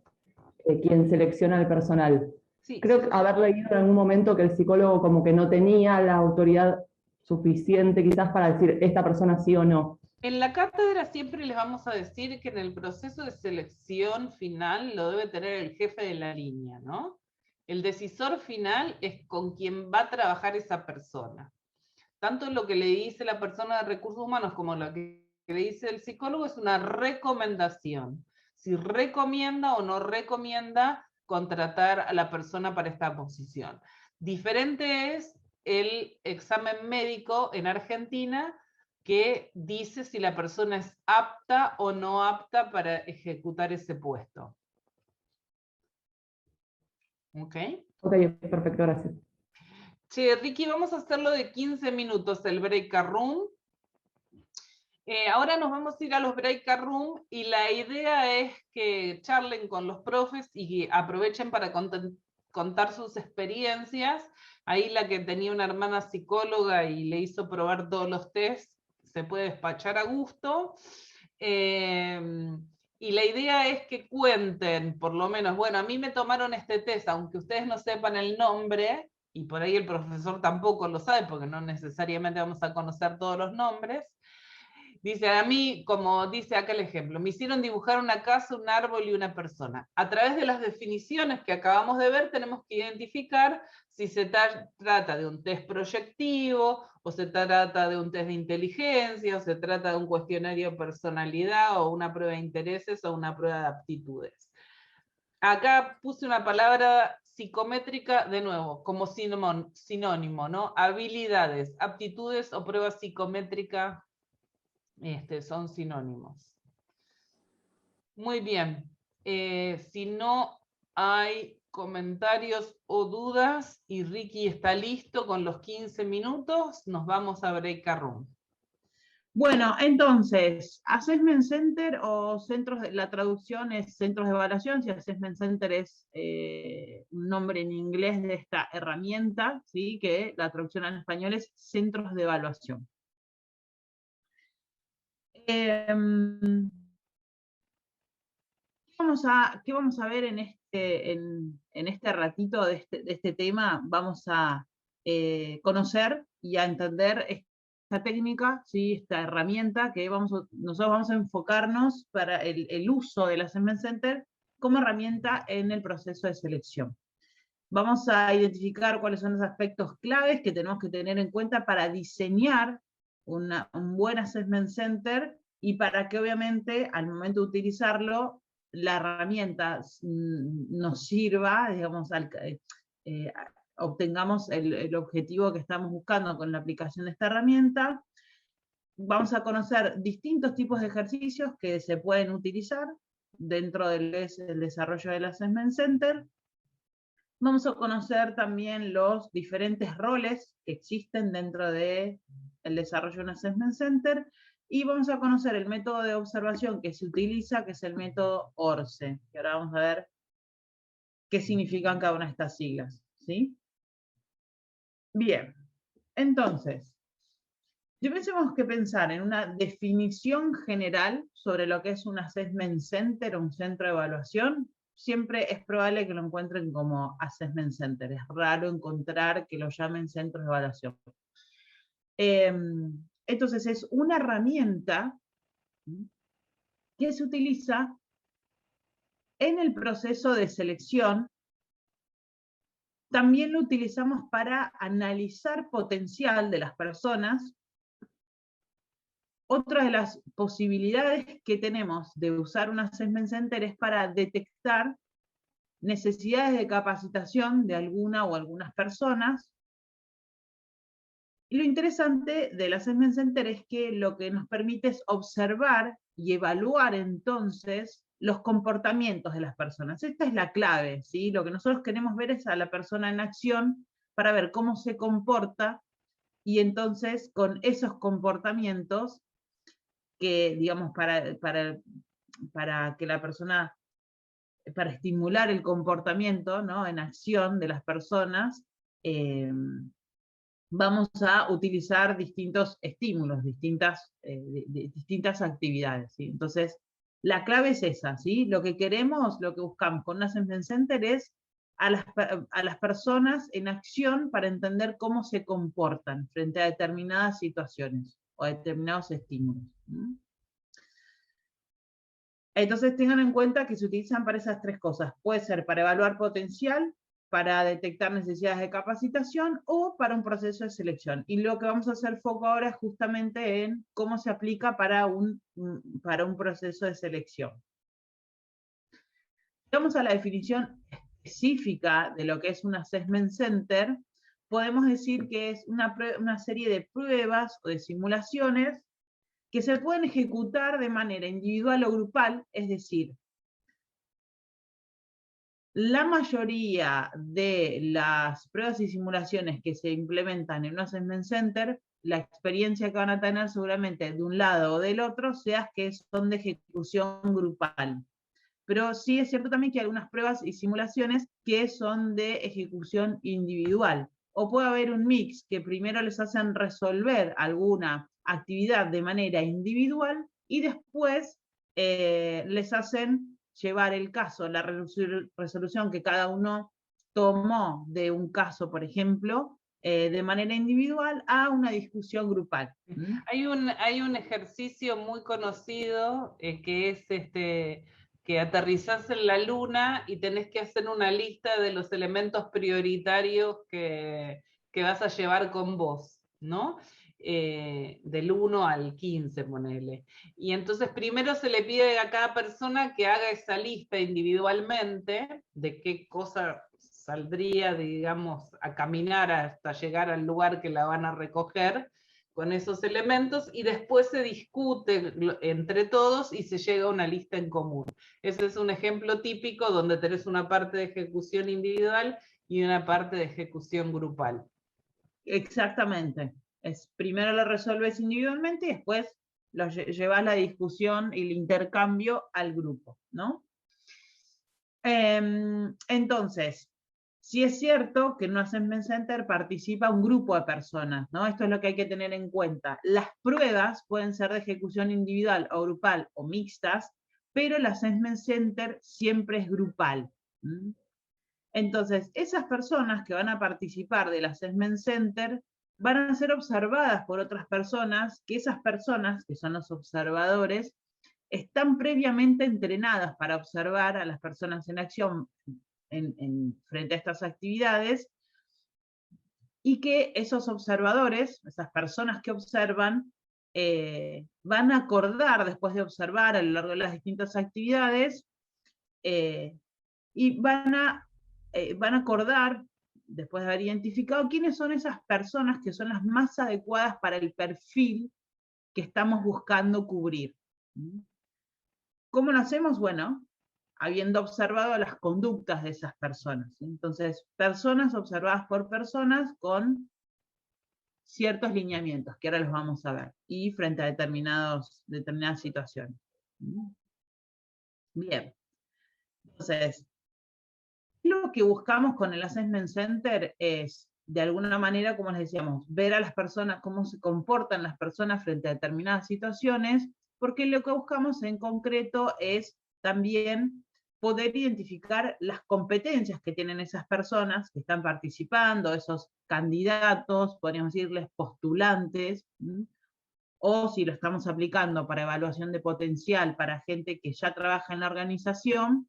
quien selecciona el personal? Sí. Creo haber leído en algún momento que el psicólogo como que no tenía la autoridad suficiente quizás para decir esta persona sí o no. En la cátedra siempre les vamos a decir que en el proceso de selección final lo debe tener el jefe de la línea, ¿no? El decisor final es con quien va a trabajar esa persona. Tanto lo que le dice la persona de recursos humanos como lo que le dice el psicólogo es una recomendación. Si recomienda o no recomienda contratar a la persona para esta posición. Diferente es el examen médico en Argentina, que dice si la persona es apta o no apta para ejecutar ese puesto. ¿Ok? Ok, perfecto, gracias. Che, Ricky, vamos a hacerlo de 15 minutos el breakout room. Ahora nos vamos a ir a los breakout room y la idea es que charlen con los profes y aprovechen para contar sus experiencias. Ahí la que tenía una hermana psicóloga y le hizo probar todos los tests, se puede despachar a gusto. Y la idea es que cuenten, por lo menos, bueno, a mí me tomaron este test, aunque ustedes no sepan el nombre, y por ahí el profesor tampoco lo sabe, porque no necesariamente vamos a conocer todos los nombres. Dice, a mí, como dice acá el ejemplo, me hicieron dibujar una casa, un árbol y una persona. A través de las definiciones que acabamos de ver, tenemos que identificar si se trata de un test proyectivo, o se trata de un test de inteligencia, o se trata de un cuestionario de personalidad, o una prueba de intereses, o una prueba de aptitudes. Acá puse una palabra psicométrica, de nuevo, como sinónimo, ¿no? Habilidades, aptitudes o prueba psicométrica son sinónimos. Muy bien. Si no hay comentarios o dudas y Ricky está listo con los 15 minutos, nos vamos a breakout room. Bueno, entonces, Assessment Center o centros la traducción es centros de evaluación, si Assessment Center es un nombre en inglés de esta herramienta, ¿sí? Que la traducción en español es centros de evaluación. ¿Qué vamos a ver en este ratito de este tema? Vamos a conocer y a entender esta técnica, ¿sí? Esta herramienta que nosotros vamos a enfocarnos para el uso del Assessment Center como herramienta en el proceso de selección. Vamos a identificar cuáles son los aspectos claves que tenemos que tener en cuenta para diseñar un buen Assessment Center y para que obviamente al momento de utilizarlo la herramienta nos sirva, digamos, obtengamos el objetivo que estamos buscando con la aplicación de esta herramienta. Vamos a conocer distintos tipos de ejercicios que se pueden utilizar dentro del desarrollo del Assessment Center. Vamos a conocer también los diferentes roles que existen dentro del desarrollo de un Assessment Center, y vamos a conocer el método de observación que se utiliza, que es el método ORCE, que ahora vamos a ver qué significan cada una de estas siglas, ¿sí? Bien, entonces, tenemos que pensar en una definición general sobre lo que es un Assessment Center o un centro de evaluación. Siempre es probable que lo encuentren como Assessment Center, es raro encontrar que lo llamen centros de evaluación. Entonces es una herramienta que se utiliza en el proceso de selección. También lo utilizamos para analizar potencial de las personas. Otra de las posibilidades que tenemos de usar un Assessment Center es para detectar necesidades de capacitación de alguna o algunas personas. Y lo interesante del Assessment Center es que lo que nos permite es observar y evaluar entonces los comportamientos de las personas. Esta es la clave, ¿sí? Lo que nosotros queremos ver es a la persona en acción para ver cómo se comporta, y entonces con esos comportamientos que, digamos, para que la persona, para estimular el comportamiento, ¿no?, en acción de las personas, vamos a utilizar distintos estímulos, distintas actividades, ¿sí? Entonces, la clave es esa, ¿sí? Lo que queremos, lo que buscamos con un Assessment Center es a las personas en acción para entender cómo se comportan frente a determinadas situaciones o a determinados estímulos. Entonces tengan en cuenta que se utilizan para esas tres cosas. Puede ser para evaluar potencial, para detectar necesidades de capacitación o para un proceso de selección. Y lo que vamos a hacer foco ahora es justamente en cómo se aplica para un proceso de selección. Vamos a la definición específica de lo que es un Assessment Center. Podemos decir que es una serie de pruebas o de simulaciones que se pueden ejecutar de manera individual o grupal, es decir, la mayoría de las pruebas y simulaciones que se implementan en un assessment center, la experiencia que van a tener seguramente de un lado o del otro, sea que son de ejecución grupal. Pero sí es cierto también que hay algunas pruebas y simulaciones que son de ejecución individual. O puede haber un mix que primero les hacen resolver alguna actividad de manera individual y después les hacen llevar el caso, la resolución que cada uno tomó de un caso, por ejemplo, de manera individual a una discusión grupal. Hay un ejercicio muy conocido que es que aterrizás en la luna y tenés que hacer una lista de los elementos prioritarios que vas a llevar con vos, ¿no? Del 1 al 15, ponele. Y entonces primero se le pide a cada persona que haga esa lista individualmente de qué cosa saldría, digamos, a caminar hasta llegar al lugar que la van a recoger con esos elementos, y después se discute entre todos y se llega a una lista en común. Ese es un ejemplo típico donde tenés una parte de ejecución individual y una parte de ejecución grupal. Exactamente. Primero lo resuelves individualmente y después lo llevas la discusión y el intercambio al grupo, ¿no? Entonces, sí es cierto que en un assessment center participa un grupo de personas, ¿no? Esto es lo que hay que tener en cuenta. Las pruebas pueden ser de ejecución individual o grupal o mixtas, pero el assessment center siempre es grupal. Entonces, esas personas que van a participar del assessment center van a ser observadas por otras personas, que esas personas, que son los observadores, están previamente entrenadas para observar a las personas en acción frente a estas actividades, y que esos observadores, esas personas que observan, van a acordar después de observar a lo largo de las distintas actividades, y van a acordar, después de haber identificado, quiénes son esas personas que son las más adecuadas para el perfil que estamos buscando cubrir. ¿Cómo lo hacemos? Bueno, habiendo observado las conductas de esas personas. Entonces, personas observadas por personas con ciertos lineamientos, que ahora los vamos a ver, y frente a determinadas situaciones. Bien. Entonces, lo que buscamos con el Assessment Center es, de alguna manera, como les decíamos, ver a las personas, cómo se comportan las personas frente a determinadas situaciones, porque lo que buscamos en concreto es también poder identificar las competencias que tienen esas personas que están participando, esos candidatos, podríamos decirles postulantes, o si lo estamos aplicando para evaluación de potencial para gente que ya trabaja en la organización,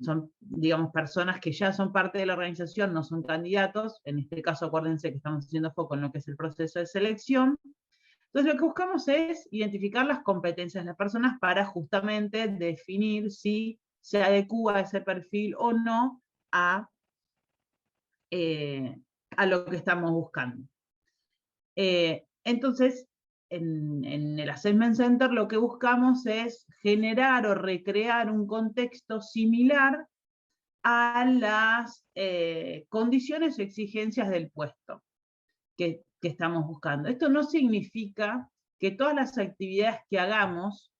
son, digamos, personas que ya son parte de la organización, no son candidatos. En este caso, acuérdense que estamos haciendo foco en lo que es el proceso de selección. Entonces, lo que buscamos es identificar las competencias de las personas para justamente definir si se adecúa ese perfil o no a lo que estamos buscando. Entonces, en el Assessment Center lo que buscamos es generar o recrear un contexto similar a las condiciones o exigencias del puesto que estamos buscando. Esto no significa que todas las actividades que hagamos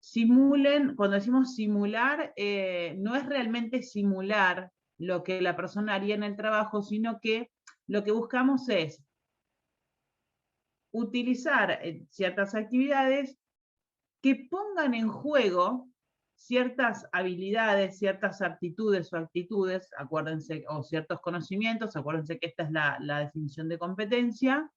simulen. Cuando decimos simular, no es realmente simular lo que la persona haría en el trabajo, sino que lo que buscamos es utilizar ciertas actividades que pongan en juego ciertas habilidades, ciertas aptitudes o actitudes, acuérdense, o ciertos conocimientos, acuérdense que esta es la definición de competencia,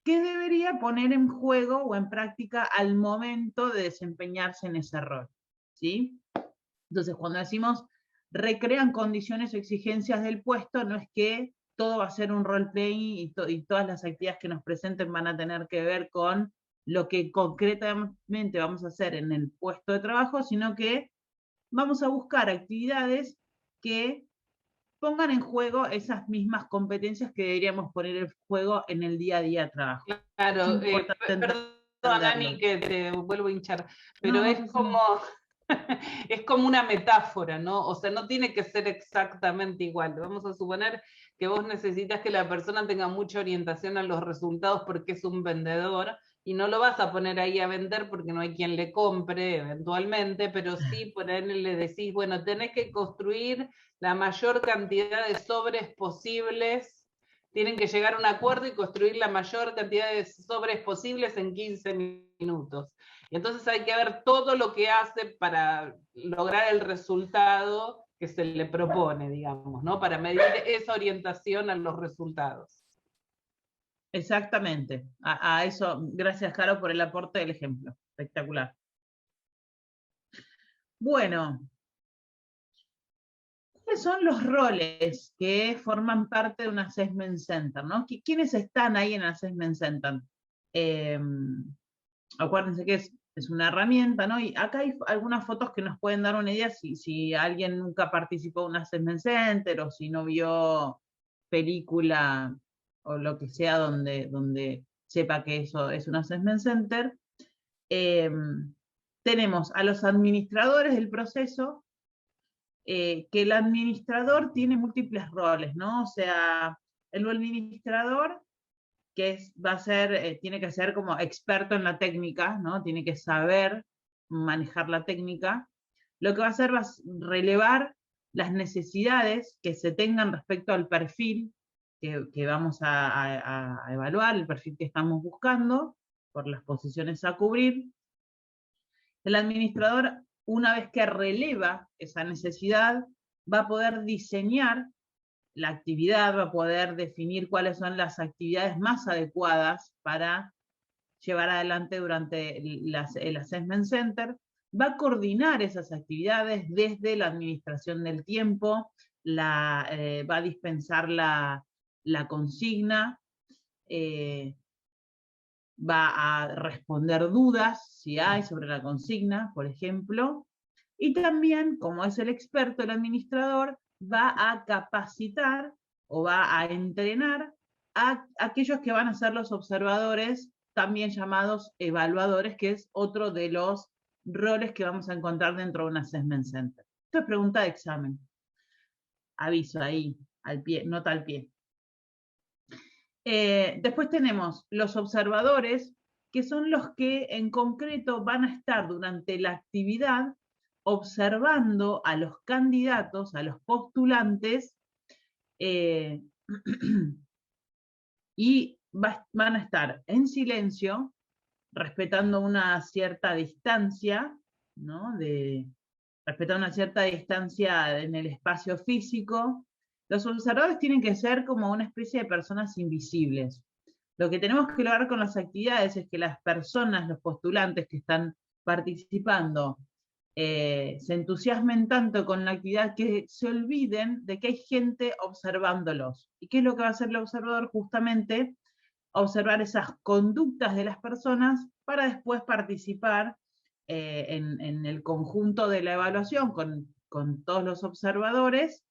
que debería poner en juego o en práctica al momento de desempeñarse en ese rol, ¿sí? Entonces, cuando decimos recrean condiciones o exigencias del puesto, no es que todo va a ser un role-playing y todas las actividades que nos presenten van a tener que ver con lo que concretamente vamos a hacer en el puesto de trabajo, sino que vamos a buscar actividades que pongan en juego esas mismas competencias que deberíamos poner en juego en el día a día de trabajo. Claro, Es importante perdón, Ani, entenderlo. que te vuelvo a hinchar, pero No, es no pasa como, es como una metáfora, ¿no? O sea, no tiene que ser exactamente igual. Vamos a suponer que vos necesitas que la persona tenga mucha orientación a los resultados porque es un vendedor, y no lo vas a poner ahí a vender porque no hay quien le compre eventualmente, pero sí por ahí le decís, bueno, tenés que construir la mayor cantidad de sobres posibles, tienen que llegar a un acuerdo y construir la mayor cantidad de sobres posibles en 15 minutos. Y entonces hay que ver todo lo que hace para lograr el resultado que se le propone, digamos, ¿no? Para medir esa orientación a los resultados. Exactamente. A eso, gracias, Caro, por el aporte del ejemplo. Espectacular. Bueno, ¿cuáles son los roles que forman parte de un assessment center, ¿no? ¿Quiénes están ahí en el assessment center? Acuérdense que es una herramienta, ¿no? Y acá hay algunas fotos que nos pueden dar una idea si alguien nunca participó en un assessment center o si no vio película o lo que sea donde sepa que eso es un assessment center. Tenemos a los administradores del proceso, que el administrador tiene múltiples roles, ¿no? O sea, el administrador tiene que ser como experto en la técnica, ¿no? Tiene que saber manejar la técnica. Lo que va a hacer va a relevar las necesidades que se tengan respecto al perfil que vamos a evaluar, el perfil que estamos buscando, por las posiciones a cubrir. El administrador, una vez que releva esa necesidad, va a poder diseñar la actividad, va a poder definir cuáles son las actividades más adecuadas para llevar adelante durante el Assessment Center, va a coordinar esas actividades desde la administración del tiempo, va a dispensar la consigna, va a responder dudas, si hay, sobre la consigna, por ejemplo, y también, como es el experto, el administrador, va a capacitar o va a entrenar a aquellos que van a ser los observadores, también llamados evaluadores, que es otro de los roles que vamos a encontrar dentro de un Assessment Center. Esto es pregunta de examen. Aviso ahí, al pie, nota al pie. Después tenemos los observadores, que son los que en concreto van a estar durante la actividad observando a los candidatos, a los postulantes, y van a estar en silencio, respetando una cierta distancia, ¿no? Respetando una cierta distancia en el espacio físico. Los observadores tienen que ser como una especie de personas invisibles. Lo que tenemos que lograr con las actividades es que las personas, los postulantes que están participando, se entusiasmen tanto con la actividad que se olviden de que hay gente observándolos. ¿Y qué es lo que va a hacer el observador? Justamente observar esas conductas de las personas para después participar en el conjunto de la evaluación con todos los observadores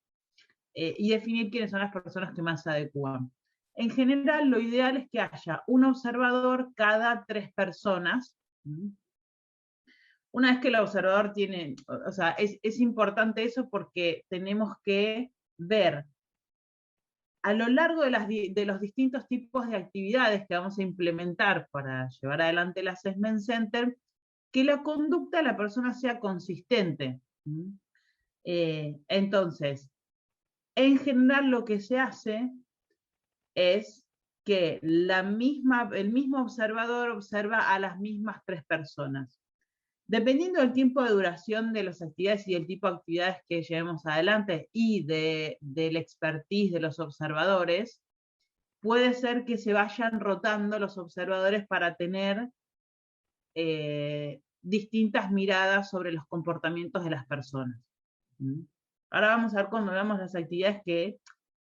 y definir quiénes son las personas que más se adecúan. En general, lo ideal es que haya un observador cada 3 personas. Una vez que el observador tiene, o sea, es importante eso porque tenemos que ver a lo largo de los distintos tipos de actividades que vamos a implementar para llevar adelante el Assessment Center, que la conducta de la persona sea consistente. Entonces, en general lo que se hace es que el mismo observador observa a las mismas 3 personas. Dependiendo del tiempo de duración de las actividades y del tipo de actividades que llevemos adelante y del expertise de los observadores, puede ser que se vayan rotando los observadores para tener distintas miradas sobre los comportamientos de las personas. Ahora vamos a ver cuando veamos las actividades que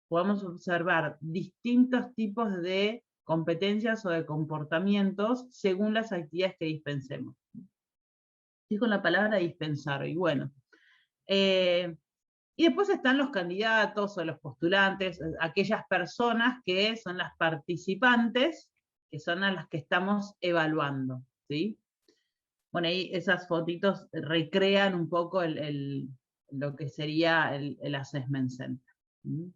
podamos observar distintos tipos de competencias o de comportamientos según las actividades que dispensemos. Estoy con la palabra dispensar, y bueno. Y después están los candidatos o los postulantes, aquellas personas que son las participantes, que son a las que estamos evaluando, ¿sí? Bueno, ahí esas fotitos recrean un poco lo que sería el Assessment Center. ¿Mm?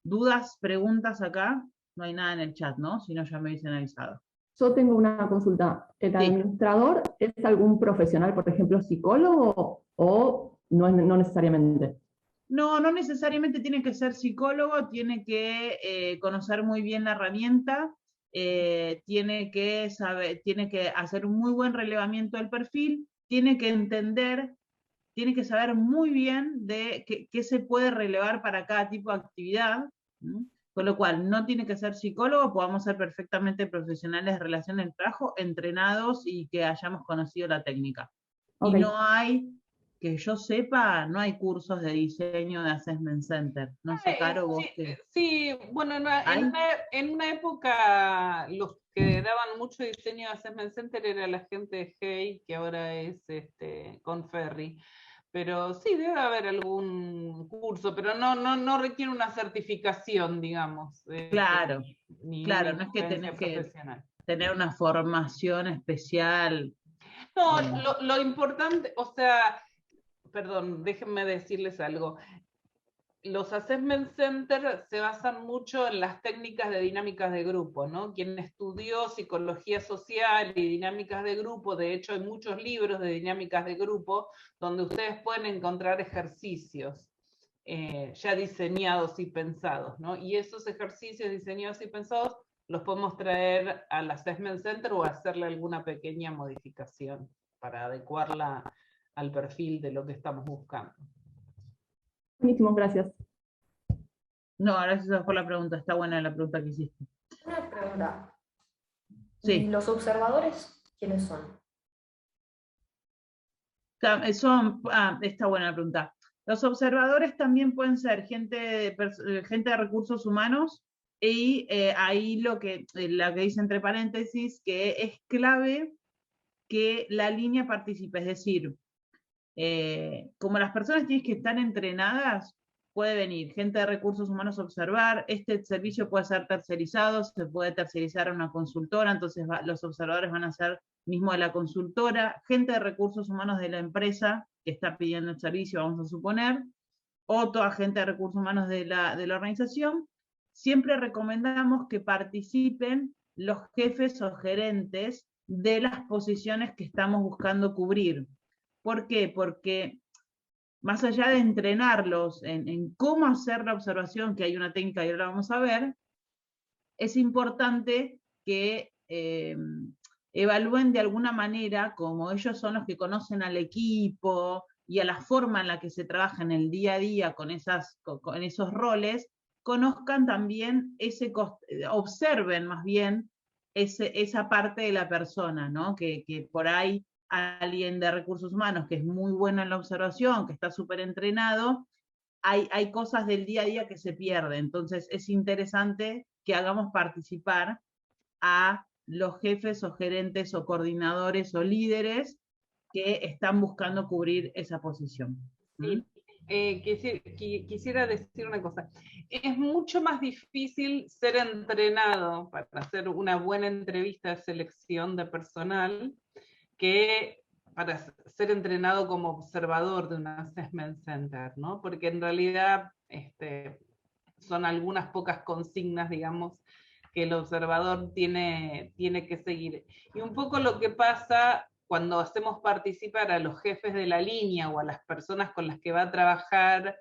¿Dudas, preguntas acá? No hay nada en el chat, ¿no? Si no, ya me hubiesen avisado. Yo tengo una consulta. ¿El administrador es algún profesional, por ejemplo, psicólogo, o no necesariamente? No, no necesariamente tiene que ser psicólogo, tiene que conocer muy bien la herramienta, tiene que hacer un muy buen relevamiento del perfil, tiene que entender, tiene que saber muy bien de qué se puede relevar para cada tipo de actividad, ¿no? Con lo cual no tiene que ser psicólogo, podamos ser perfectamente profesionales de relación del trabajo, entrenados y que hayamos conocido la técnica. Okay. Y no hay, que yo sepa, no hay cursos de diseño de Assessment Center. No sé, Caro, vos qué. Sí, bueno, en una época los que daban mucho diseño de Assessment Center era la gente de Hey, que ahora es Conferri. Pero sí, debe haber algún curso, pero no requiere una certificación, digamos. Claro, ni claro, una no es que tenés que profesional. tener una formación especial. No, lo importante, o sea, perdón, déjenme decirles algo. Los assessment centers se basan mucho en las técnicas de dinámicas de grupo, ¿no? Quien estudió psicología social y dinámicas de grupo, de hecho hay muchos libros de dinámicas de grupo donde ustedes pueden encontrar ejercicios ya diseñados y pensados, ¿no? Y esos ejercicios diseñados y pensados los podemos traer al assessment center o hacerle alguna pequeña modificación para adecuarla al perfil de lo que estamos buscando. Buenísimo, gracias. No, gracias por la pregunta, está buena la pregunta que hiciste. Una pregunta. Sí. ¿Y los observadores quiénes son? Está buena la pregunta. Los observadores también pueden ser gente de recursos humanos y ahí lo que dice entre paréntesis, que es clave que la línea participe, es decir, como las personas tienen que estar entrenadas, puede venir gente de recursos humanos a observar, este servicio puede ser tercerizado, se puede tercerizar a una consultora, entonces los observadores van a ser mismo de la consultora, gente de recursos humanos de la empresa que está pidiendo el servicio, vamos a suponer, o toda gente de recursos humanos de la organización. Siempre recomendamos que participen los jefes o gerentes de las posiciones que estamos buscando cubrir. ¿Por qué? Porque más allá de entrenarlos en cómo hacer la observación, que hay una técnica y ahora la vamos a ver, es importante que evalúen de alguna manera, como ellos son los que conocen al equipo y a la forma en la que se trabaja en el día a día con esos roles, conozcan también observen más bien esa parte de la persona, ¿no? Que por ahí alguien de recursos humanos que es muy bueno en la observación, que está súper entrenado, hay cosas del día a día que se pierden. Entonces es interesante que hagamos participar a los jefes o gerentes o coordinadores o líderes que están buscando cubrir esa posición. Sí. Quisiera decir una cosa. Es mucho más difícil ser entrenado para hacer una buena entrevista de selección de personal que para ser entrenado como observador de un assessment center, ¿no? Porque en realidad son algunas pocas consignas, digamos, que el observador tiene que seguir. Y un poco lo que pasa cuando hacemos participar a los jefes de la línea o a las personas con las que va a trabajar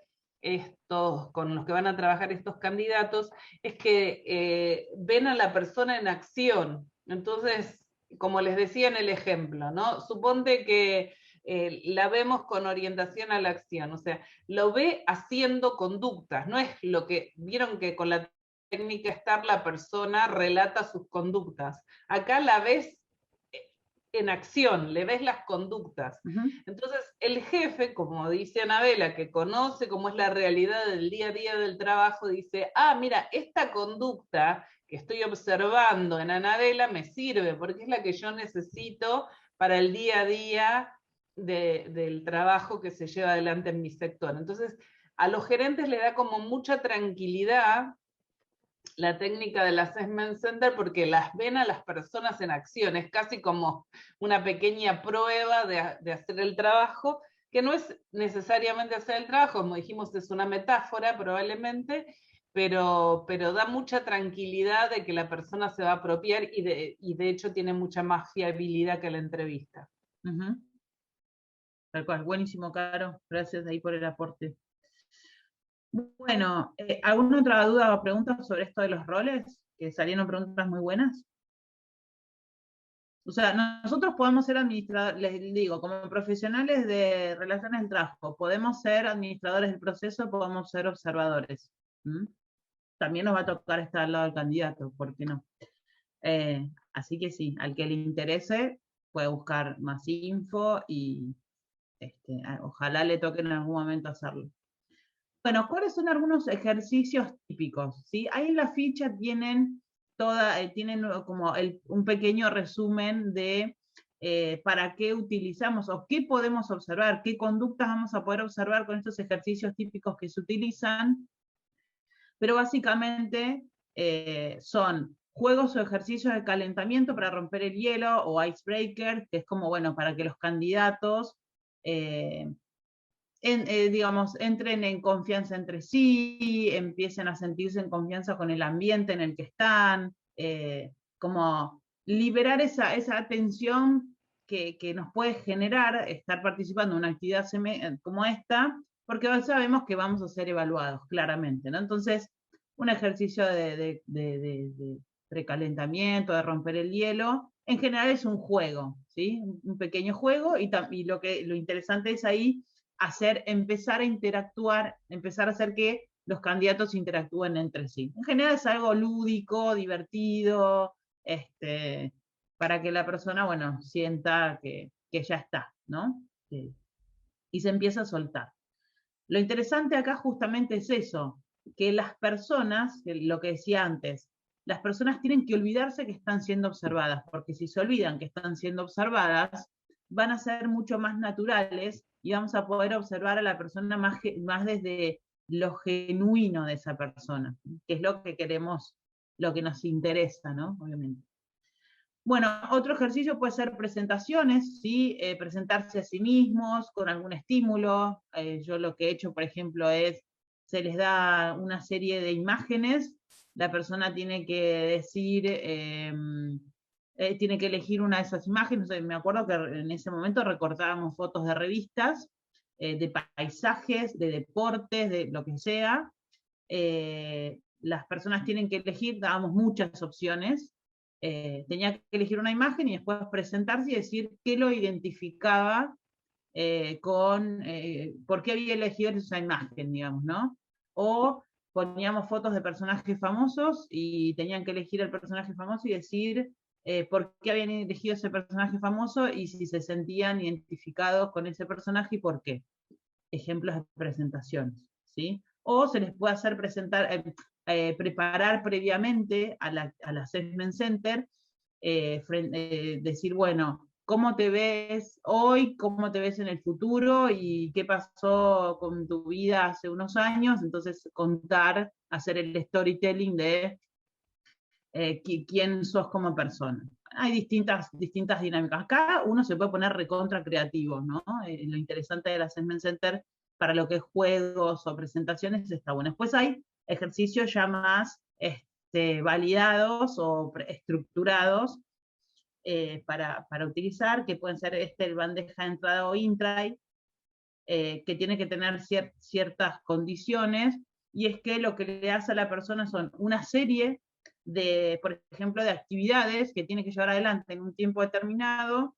con los que van a trabajar estos candidatos, es que ven a la persona en acción. Entonces, como les decía en el ejemplo, ¿no? Suponte que la vemos con orientación a la acción, o sea, lo ve haciendo conductas, no es lo que, vieron que con la técnica STAR la persona relata sus conductas, acá la ves en acción, le ves las conductas. Entonces, el jefe, como dice Anabela, que conoce cómo es la realidad del día a día del trabajo, dice, mira, esta conducta que estoy observando en Anabela me sirve, porque es la que yo necesito para el día a día del trabajo que se lleva adelante en mi sector. Entonces, A los gerentes le da como mucha tranquilidad la técnica del Assessment Center porque las ven a las personas en acción, es casi como una pequeña prueba de hacer el trabajo, que no es necesariamente hacer el trabajo, como dijimos, es una metáfora probablemente, pero da mucha tranquilidad de que la persona se va a apropiar y de hecho tiene mucha más fiabilidad que la entrevista. Tal cual, buenísimo, Caro, gracias ahí por el aporte. Bueno, ¿alguna otra duda o pregunta sobre esto de los roles? Que salieron preguntas muy buenas. O sea, nosotros podemos ser administradores, les digo, como profesionales de relaciones del trabajo, podemos ser administradores del proceso, podemos ser observadores. También nos va a tocar estar al lado del candidato, ¿por qué no? Así que sí, al que le interese puede buscar más info y ojalá le toque en algún momento hacerlo. Bueno, ¿cuáles son algunos ejercicios típicos? ¿Sí? Ahí en la ficha tienen como un pequeño resumen de para qué utilizamos o qué podemos observar, qué conductas vamos a poder observar con estos ejercicios típicos que se utilizan, pero básicamente son juegos o ejercicios de calentamiento para romper el hielo o icebreaker, que es como, bueno, para que los candidatos digamos, entren en confianza entre sí, empiecen a sentirse en confianza con el ambiente en el que están, como liberar esa tensión que nos puede generar estar participando en una actividad como esta, porque sabemos que vamos a ser evaluados, claramente, ¿no? Entonces, un ejercicio de precalentamiento, de romper el hielo, en general es un juego, ¿sí? Un pequeño juego, y lo interesante es ahí empezar a interactuar, empezar a hacer que los candidatos interactúen entre sí. En general es algo lúdico, divertido, para que la persona, bueno, sienta que ya está, ¿no? Y se empieza a soltar. Lo interesante acá justamente es eso, que las personas, lo que decía antes, las personas tienen que olvidarse que están siendo observadas, porque si se olvidan que están siendo observadas, van a ser mucho más naturales y vamos a poder observar a la persona más desde lo genuino de esa persona, que es lo que queremos, lo que nos interesa, ¿no? Obviamente. Bueno, otro ejercicio puede ser presentaciones, ¿sí? Presentarse a sí mismos con algún estímulo. Yo lo que he hecho, por ejemplo, se les da una serie de imágenes, la persona tiene que decir, tiene que elegir una de esas imágenes. Me acuerdo que en ese momento recortábamos fotos de revistas, de paisajes, de deportes, de lo que sea. Las personas tienen que elegir, dábamos muchas opciones, tenía que elegir una imagen y después presentarse y decir qué lo identificaba por qué había elegido esa imagen, digamos, ¿no? O poníamos fotos de personajes famosos y tenían que elegir el personaje famoso y decir por qué habían elegido ese personaje famoso y si se sentían identificados con ese personaje y por qué. Ejemplos de presentaciones, ¿sí? O se les puede hacer preparar previamente al Assessment Center, decir, bueno, ¿cómo te ves hoy? ¿Cómo te ves en el futuro? ¿Y qué pasó con tu vida hace unos años? Entonces contar, hacer el storytelling de quién sos como persona. Hay distintas dinámicas. Acá uno se puede poner recontra creativo, ¿no? Lo interesante del Assessment Center para lo que es juegos o presentaciones está bueno. Después hay ejercicios ya más validados o estructurados para utilizar, que pueden ser el bandeja de entrada o intray, que tiene que tener ciertas condiciones, y es que lo que le hace a la persona son una serie de, por ejemplo, de actividades que tiene que llevar adelante en un tiempo determinado,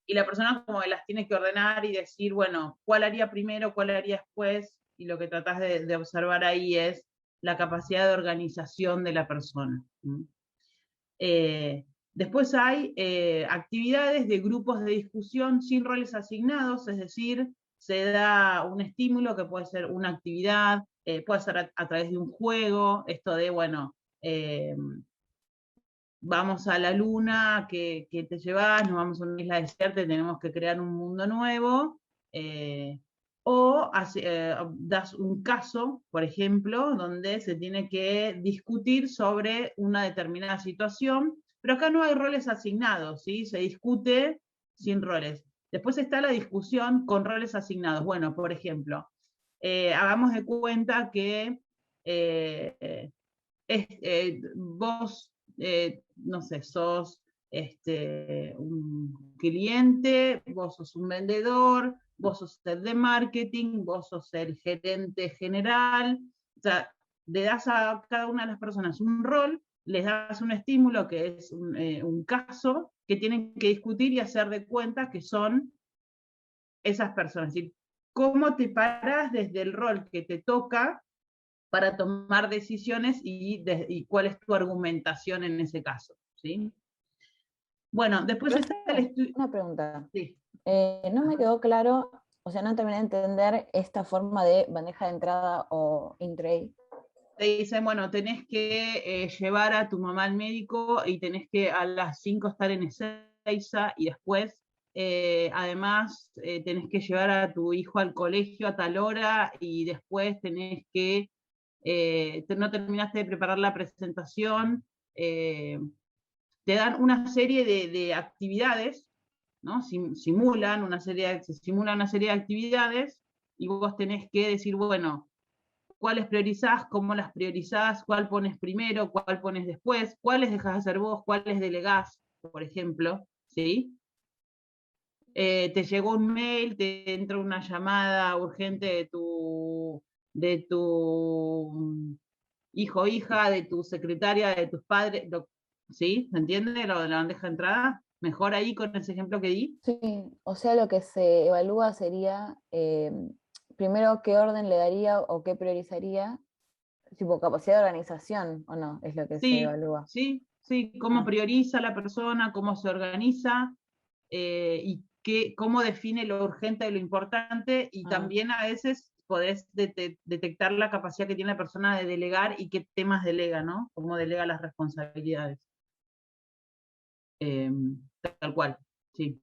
y la persona como que las tiene que ordenar y decir, bueno, ¿cuál haría primero, cuál haría después? Y lo que tratás de observar ahí es la capacidad de organización de la persona. Después hay actividades de grupos de discusión sin roles asignados, es decir, se da un estímulo que puede ser una actividad, puede ser a través de un juego, esto de, bueno, vamos a la luna, que te llevas, nos vamos a una isla desierta y tenemos que crear un mundo nuevo, o o das un caso, por ejemplo, donde se tiene que discutir sobre una determinada situación, pero acá no hay roles asignados, ¿sí? Se discute sin roles. Después está la discusión con roles asignados. Bueno, por ejemplo, hagamos de cuenta que vos, no sé, sos un cliente, vos sos un vendedor, vos sos el de marketing, vos sos el gerente general, o sea, le das a cada una de las personas un rol, les das un estímulo que es un caso, que tienen que discutir y hacer de cuenta que son esas personas. Es decir, cómo te paras desde el rol que te toca para tomar decisiones y cuál es tu argumentación en ese caso, ¿sí? Bueno, después está el estudio. Una pregunta. Sí. No me quedó claro, o sea, no terminé de entender esta forma de bandeja de entrada o in-tray. Te dicen, bueno, tenés que llevar a tu mamá al médico y tenés que a las 5 estar en Ezeiza y después, además, tenés que llevar a tu hijo al colegio a tal hora y después tenés que, no terminaste de preparar la presentación, te dan una serie de actividades, ¿no? Simulan una serie de actividades y vos tenés que decir, bueno, cuáles priorizás, cómo las priorizás, cuál pones primero, cuál pones después, cuáles dejás de hacer vos, cuáles delegás, por ejemplo, ¿sí? Te llegó un mail, te entra una llamada urgente de tu hijo o hija, de tu secretaria, de tus padres, ¿sí? ¿Se entiende lo de la bandeja de entrada? Mejor ahí con ese ejemplo que di. Sí, o sea, lo que se evalúa sería, primero, qué orden le daría o qué priorizaría, tipo capacidad de organización, ¿o no? Es lo que se evalúa. Sí, cómo prioriza la persona, cómo se organiza, y cómo define lo urgente de lo importante, y también a veces podés detectar la capacidad que tiene la persona de delegar y qué temas delega, ¿no? Cómo delega las responsabilidades. Tal cual, sí.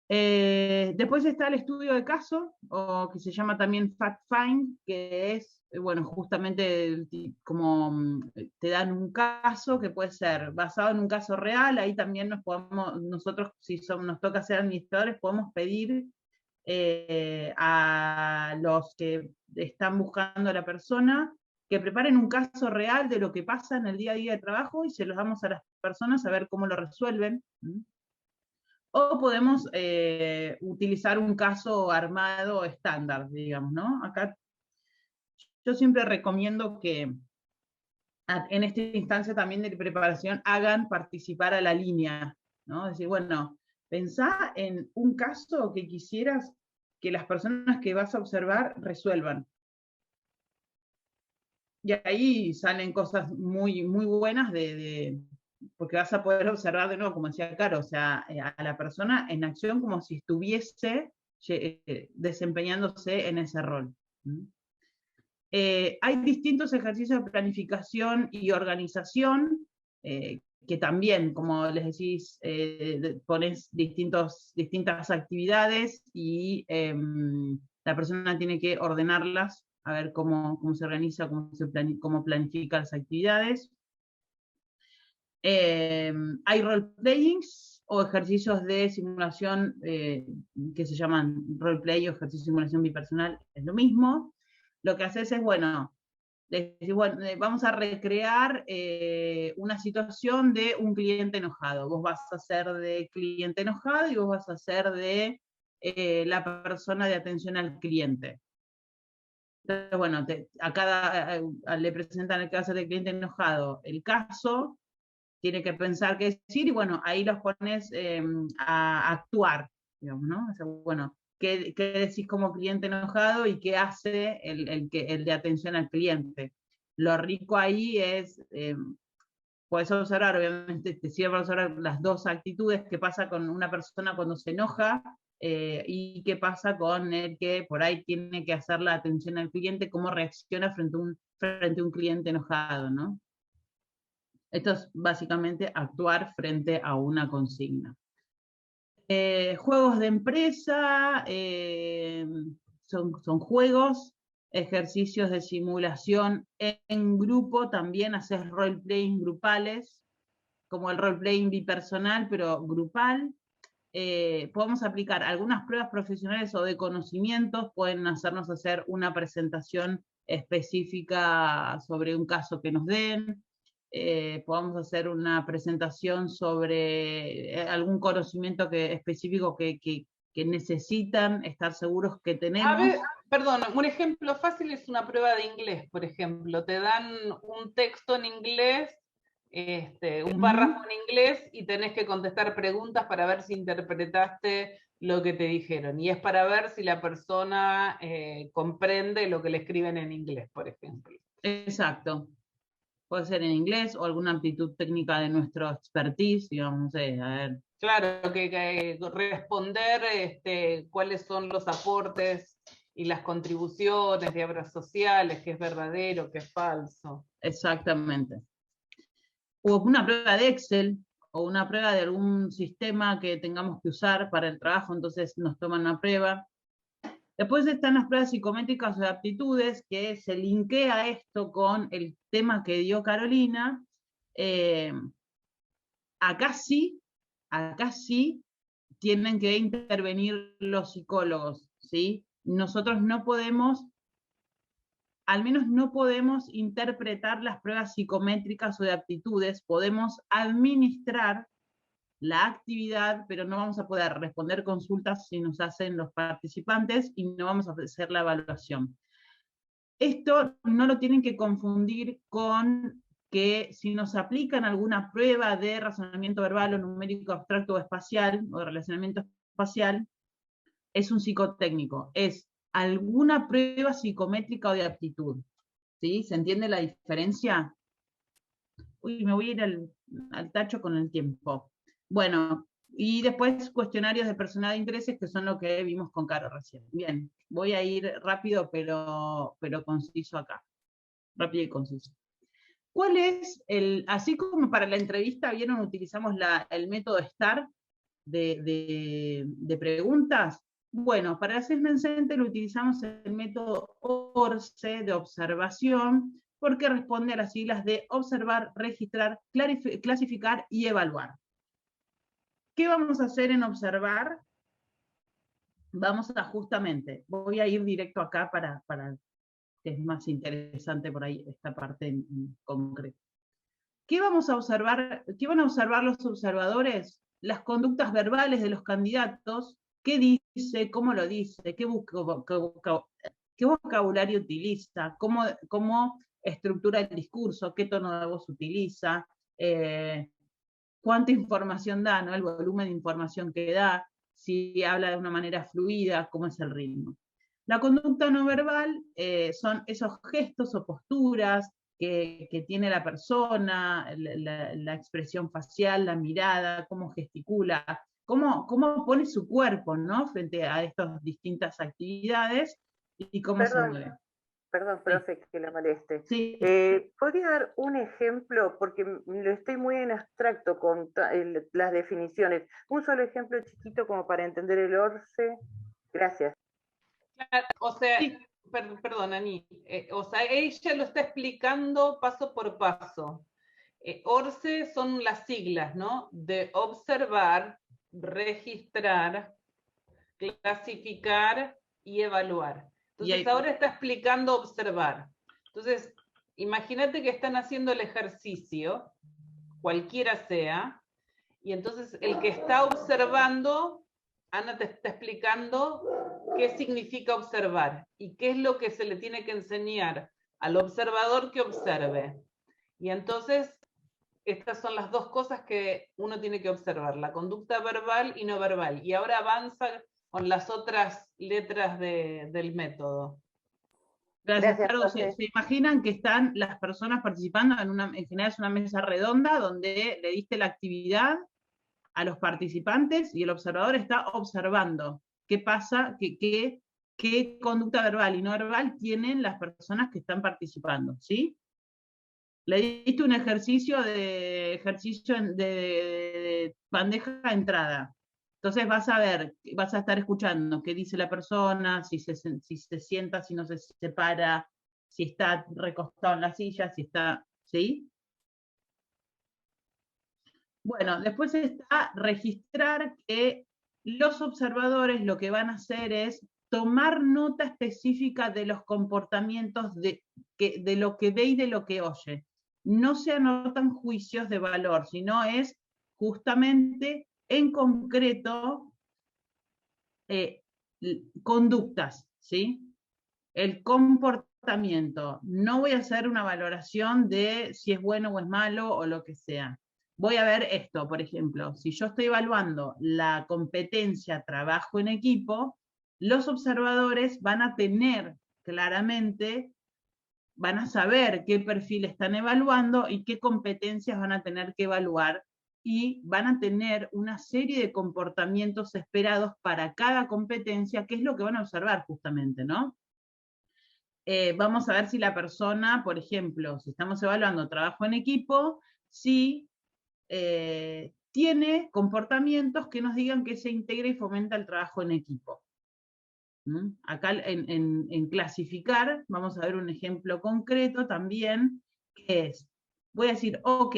Después está el estudio de caso, o que se llama también Fact Find, que es, bueno, justamente como te dan un caso que puede ser basado en un caso real. Ahí también nosotros, si nos toca ser administradores, podemos pedir a los que están buscando a la persona que preparen un caso real de lo que pasa en el día a día de trabajo y se los damos a las personas a ver cómo lo resuelven. O podemos utilizar un caso armado estándar, digamos, ¿no? Acá yo siempre recomiendo que en esta instancia también de preparación hagan participar a la línea, ¿no? Es decir, bueno, pensá en un caso que quisieras que las personas que vas a observar resuelvan. Y ahí salen cosas muy, muy buenas porque vas a poder observar de nuevo, como decía Caro, o sea, a la persona en acción como si estuviese desempeñándose en ese rol. Hay distintos ejercicios de planificación y organización, que también, como les decís, pones distintas actividades y la persona tiene que ordenarlas, a ver cómo se organiza, cómo planifica las actividades. Hay role-playings o ejercicios de simulación que se llaman role-play o ejercicio de simulación bipersonal, es lo mismo. Lo que haces es, bueno, vamos a recrear una situación de un cliente enojado. Vos vas a ser de cliente enojado y vos vas a ser de la persona de atención al cliente. Entonces, bueno, le presentan el caso del cliente enojado el caso, tiene que pensar qué decir, y bueno, ahí los pones a actuar, digamos, ¿no? O sea, bueno, ¿qué decís como cliente enojado y qué hace el de atención al cliente? Lo rico ahí es, puedes observar, obviamente te sirve para observar las dos actitudes, qué pasa con una persona cuando se enoja, y qué pasa con el que por ahí tiene que hacer la atención al cliente, cómo reacciona frente a un cliente enojado, ¿no? Esto es básicamente actuar frente a una consigna. Juegos de empresa, son juegos, ejercicios de simulación en grupo, también haces role-playing grupales, como el role-playing bipersonal, pero grupal. Podemos aplicar algunas pruebas profesionales o de conocimientos, pueden hacernos hacer una presentación específica sobre un caso que nos den, podemos hacer una presentación sobre algún conocimiento específico que necesitan estar seguros que tenemos. A ver, perdón, un ejemplo fácil es una prueba de inglés, por ejemplo. Te dan un texto en inglés, un párrafo en inglés, y tenés que contestar preguntas para ver si interpretaste lo que te dijeron. Y es para ver si la persona comprende lo que le escriben en inglés, por ejemplo. Exacto. Puede ser en inglés o alguna aptitud técnica de nuestro expertise, digamos, no sé, a ver. Claro, que responder cuáles son los aportes y las contribuciones de obras sociales, qué es verdadero, qué es falso. Exactamente. O una prueba de Excel, o una prueba de algún sistema que tengamos que usar para el trabajo, entonces nos toman una prueba. Después están las pruebas psicométricas o de aptitudes, que se linkea esto con el tema que dio Carolina. Acá sí tienen que intervenir los psicólogos, ¿sí? Nosotros no podemos, al menos no podemos interpretar las pruebas psicométricas o de aptitudes, podemos administrar la actividad, pero no vamos a poder responder consultas si nos hacen los participantes y no vamos a hacer la evaluación. Esto no lo tienen que confundir con que si nos aplican alguna prueba de razonamiento verbal o numérico abstracto o espacial, o de relacionamiento espacial, es un psicotécnico, es alguna prueba psicométrica o de aptitud. ¿Sí? ¿Se entiende la diferencia? Uy, me voy a ir al tacho con el tiempo. Bueno, y después cuestionarios de personalidad de intereses, que son lo que vimos con Caro recién. Bien, voy a ir rápido, pero conciso acá. Rápido y conciso. ¿Cuál es así como para la entrevista, vieron, utilizamos el método STAR de preguntas? Bueno, para el Assessment Center utilizamos el método ORCE de observación, porque responde a las siglas de observar, registrar, clasificar y evaluar. ¿Qué vamos a hacer en observar? Vamos a justamente, voy a ir directo acá para que es más interesante por ahí esta parte en concreto. ¿Qué vamos a observar? ¿Qué van a observar los observadores? Las conductas verbales de los candidatos, qué dice, cómo lo dice, qué vocabulario utiliza, cómo estructura el discurso, qué tono de voz utiliza, cuánta información da, ¿no? El volumen de información que da, si habla de una manera fluida, cómo es el ritmo. La conducta no verbal son esos gestos o posturas que tiene la persona, la expresión facial, la mirada, cómo gesticula, cómo pone su cuerpo, ¿no? Frente a estas distintas actividades y cómo se mueve. Perdón, profe, que la moleste. Sí. ¿Podría dar un ejemplo? Porque lo estoy muy en abstracto con las definiciones. Un solo ejemplo chiquito como para entender el ORCE. Gracias. O sea, sí. Perdón, Ani. O sea, ella lo está explicando paso por paso. ORCE son las siglas, ¿no? De observar, registrar, clasificar y evaluar. Entonces ahora está explicando observar. Entonces, imagínate que están haciendo el ejercicio, cualquiera sea, y entonces el que está observando, Ana te está explicando qué significa observar y qué es lo que se le tiene que enseñar al observador que observe. Y entonces, estas son las dos cosas que uno tiene que observar, la conducta verbal y no verbal. Y ahora avanza con las otras letras del método. Gracias, Caro. ¿Se imaginan que están las personas participando en general es una mesa redonda donde le diste la actividad a los participantes y el observador está observando qué pasa, qué conducta verbal y no verbal tienen las personas que están participando, ¿sí? Le diste un ejercicio de bandeja de entrada. Entonces vas a ver, vas a estar escuchando qué dice la persona, si se sienta, si no se separa, si está recostado en la silla, si está, ¿sí? Bueno, después está registrar que los observadores lo que van a hacer es tomar nota específica de los comportamientos de lo que ve y de lo que oye. No se anotan juicios de valor, sino es justamente en concreto conductas, ¿sí? El comportamiento. No voy a hacer una valoración de si es bueno o es malo o lo que sea. Voy a ver esto, por ejemplo, si yo estoy evaluando la competencia trabajo en equipo, los observadores van a tener claramente, van a saber qué perfil están evaluando y qué competencias van a tener que evaluar, y van a tener una serie de comportamientos esperados para cada competencia, que es lo que van a observar justamente, ¿no? Vamos a ver si la persona, por ejemplo, si estamos evaluando trabajo en equipo, si tiene comportamientos que nos digan que se integra y fomenta el trabajo en equipo. Acá en clasificar, vamos a ver un ejemplo concreto también, que es, voy a decir, ok,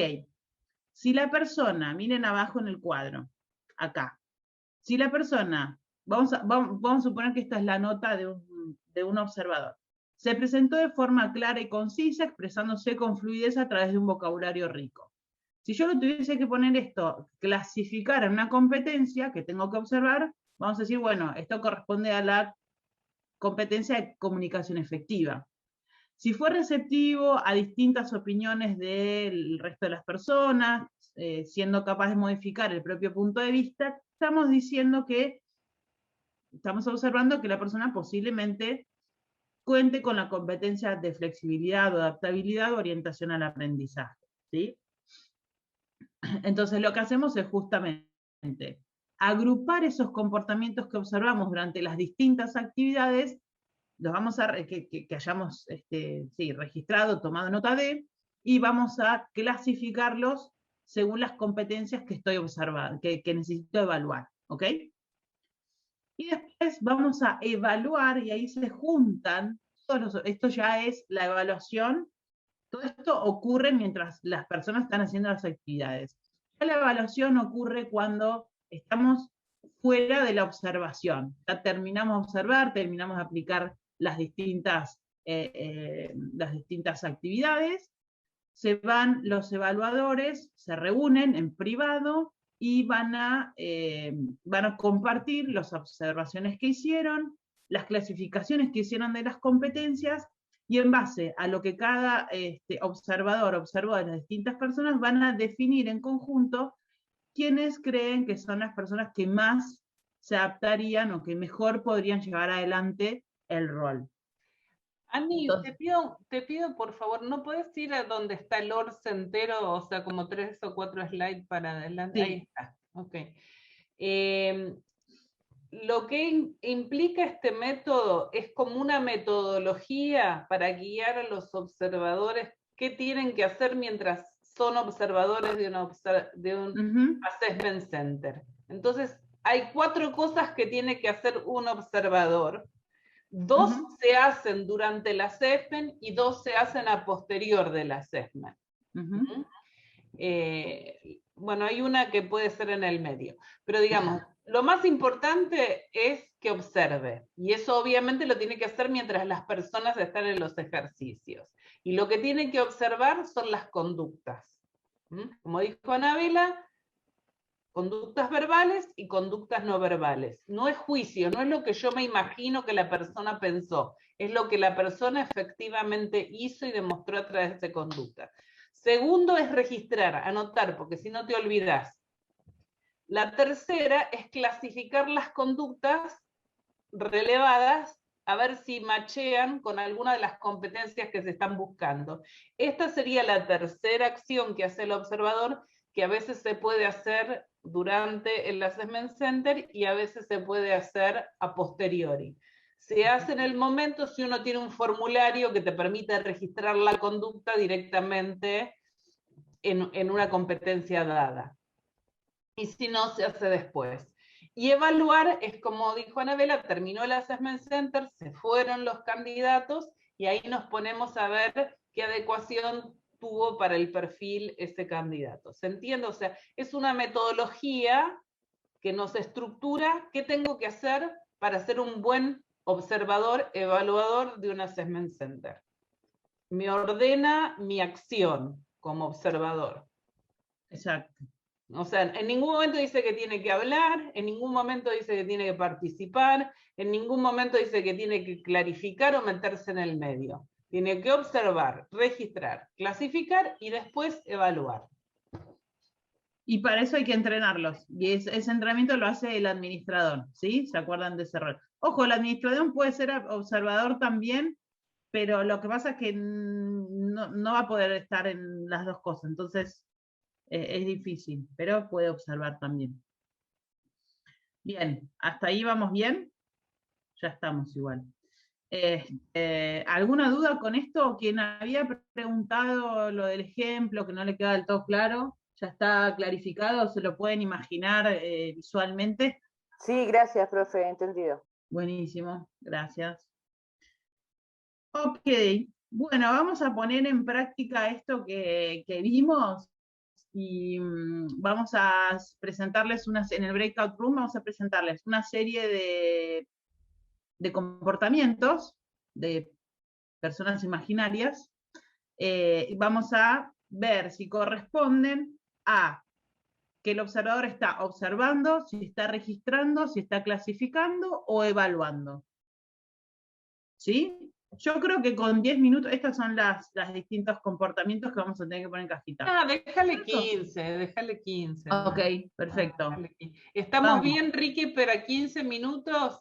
si la persona, miren abajo en el cuadro, acá, si la persona, vamos a suponer que esta es la nota de un observador, se presentó de forma clara y concisa, expresándose con fluidez a través de un vocabulario rico. Si yo lo tuviese que poner esto, clasificar en una competencia que tengo que observar, vamos a decir, bueno, esto corresponde a la competencia de comunicación efectiva. Si fue receptivo a distintas opiniones del resto de las personas, siendo capaz de modificar el propio punto de vista, estamos diciendo que, estamos observando que la persona posiblemente cuente con la competencia de flexibilidad o adaptabilidad o orientación al aprendizaje, ¿sí? Entonces lo que hacemos es justamente agrupar esos comportamientos que observamos durante las distintas actividades, los vamos a que hayamos registrado, tomado nota de, y vamos a clasificarlos según las competencias que estoy observando, que necesito evaluar, ¿ok? Y después vamos a evaluar, y ahí se juntan, esto ya es la evaluación, todo esto ocurre mientras las personas están haciendo las actividades. La evaluación ocurre cuando estamos fuera de la observación. Ya terminamos de observar, terminamos de aplicar las distintas actividades, se van los evaluadores, se reúnen en privado y van a compartir las observaciones que hicieron, las clasificaciones que hicieron de las competencias, y en base a lo que cada observador observó de las distintas personas, van a definir en conjunto quiénes creen que son las personas que más se adaptarían o que mejor podrían llevar adelante el rol. Ani, te pido por favor, ¿no puedes ir a donde está el ORCE entero, o sea, como 3 o 4 slides para adelante? Sí. Ahí está, ok. Lo que implica este método es como una metodología para guiar a los observadores qué tienen que hacer mientras son observadores de un assessment center. Entonces, hay 4 cosas que tiene que hacer un observador. 2 se hacen durante el assessment y 2 se hacen a posterior del assessment. Bueno, hay una que puede ser en el medio, pero digamos, lo más importante es que observe, y eso obviamente lo tiene que hacer mientras las personas están en los ejercicios. Y lo que tiene que observar son las conductas. Como dijo Anabela, conductas verbales y conductas no verbales. No es juicio, no es lo que yo me imagino que la persona pensó, es lo que la persona efectivamente hizo y demostró a través de conducta. Segundo es registrar, anotar, porque si no te olvidas. La tercera es clasificar las conductas relevadas a ver si machean con alguna de las competencias que se están buscando. Esta sería la tercera acción que hace el observador, que a veces se puede hacer durante el Assessment Center y a veces se puede hacer a posteriori. Se hace en el momento si uno tiene un formulario que te permite registrar la conducta directamente en una competencia dada. Y si no, se hace después. Y evaluar es como dijo Anabela, terminó el Assessment Center, se fueron los candidatos y ahí nos ponemos a ver qué adecuación tuvo para el perfil ese candidato. ¿Se entiende? O sea, es una metodología que nos estructura qué tengo que hacer para ser un buen observador, evaluador de un Assessment Center. Me ordena mi acción como observador. Exacto. O sea, en ningún momento dice que tiene que hablar, en ningún momento dice que tiene que participar, en ningún momento dice que tiene que clarificar o meterse en el medio. Tiene que observar, registrar, clasificar y después evaluar. Y para eso hay que entrenarlos. Y ese entrenamiento lo hace el administrador, ¿sí? ¿Se acuerdan de ese rol? Ojo, el administrador puede ser observador también, pero lo que pasa es que no va a poder estar en las dos cosas. Entonces, es difícil, pero puede observar también. Bien, ¿hasta ahí vamos bien? Ya estamos igual. ¿Alguna duda con esto? Quien había preguntado lo del ejemplo, que no le queda del todo claro, ¿ya está clarificado? ¿Se lo pueden imaginar visualmente? Sí, gracias, profe, entendido. Buenísimo, gracias. Ok, bueno, vamos a poner en práctica esto que vimos y vamos a presentarles en el breakout room, vamos a presentarles una serie de comportamientos de personas imaginarias. Vamos a ver si corresponden a que el observador está observando, si está registrando, si está clasificando o evaluando. ¿Sí? Yo creo que con 10 minutos, estas son las distintos comportamientos que vamos a tener que poner en cajita. Ah, déjale 15, déjale 15. Ok, perfecto. ¿Estamos Vamos. bien, Ricky, para 15 minutos?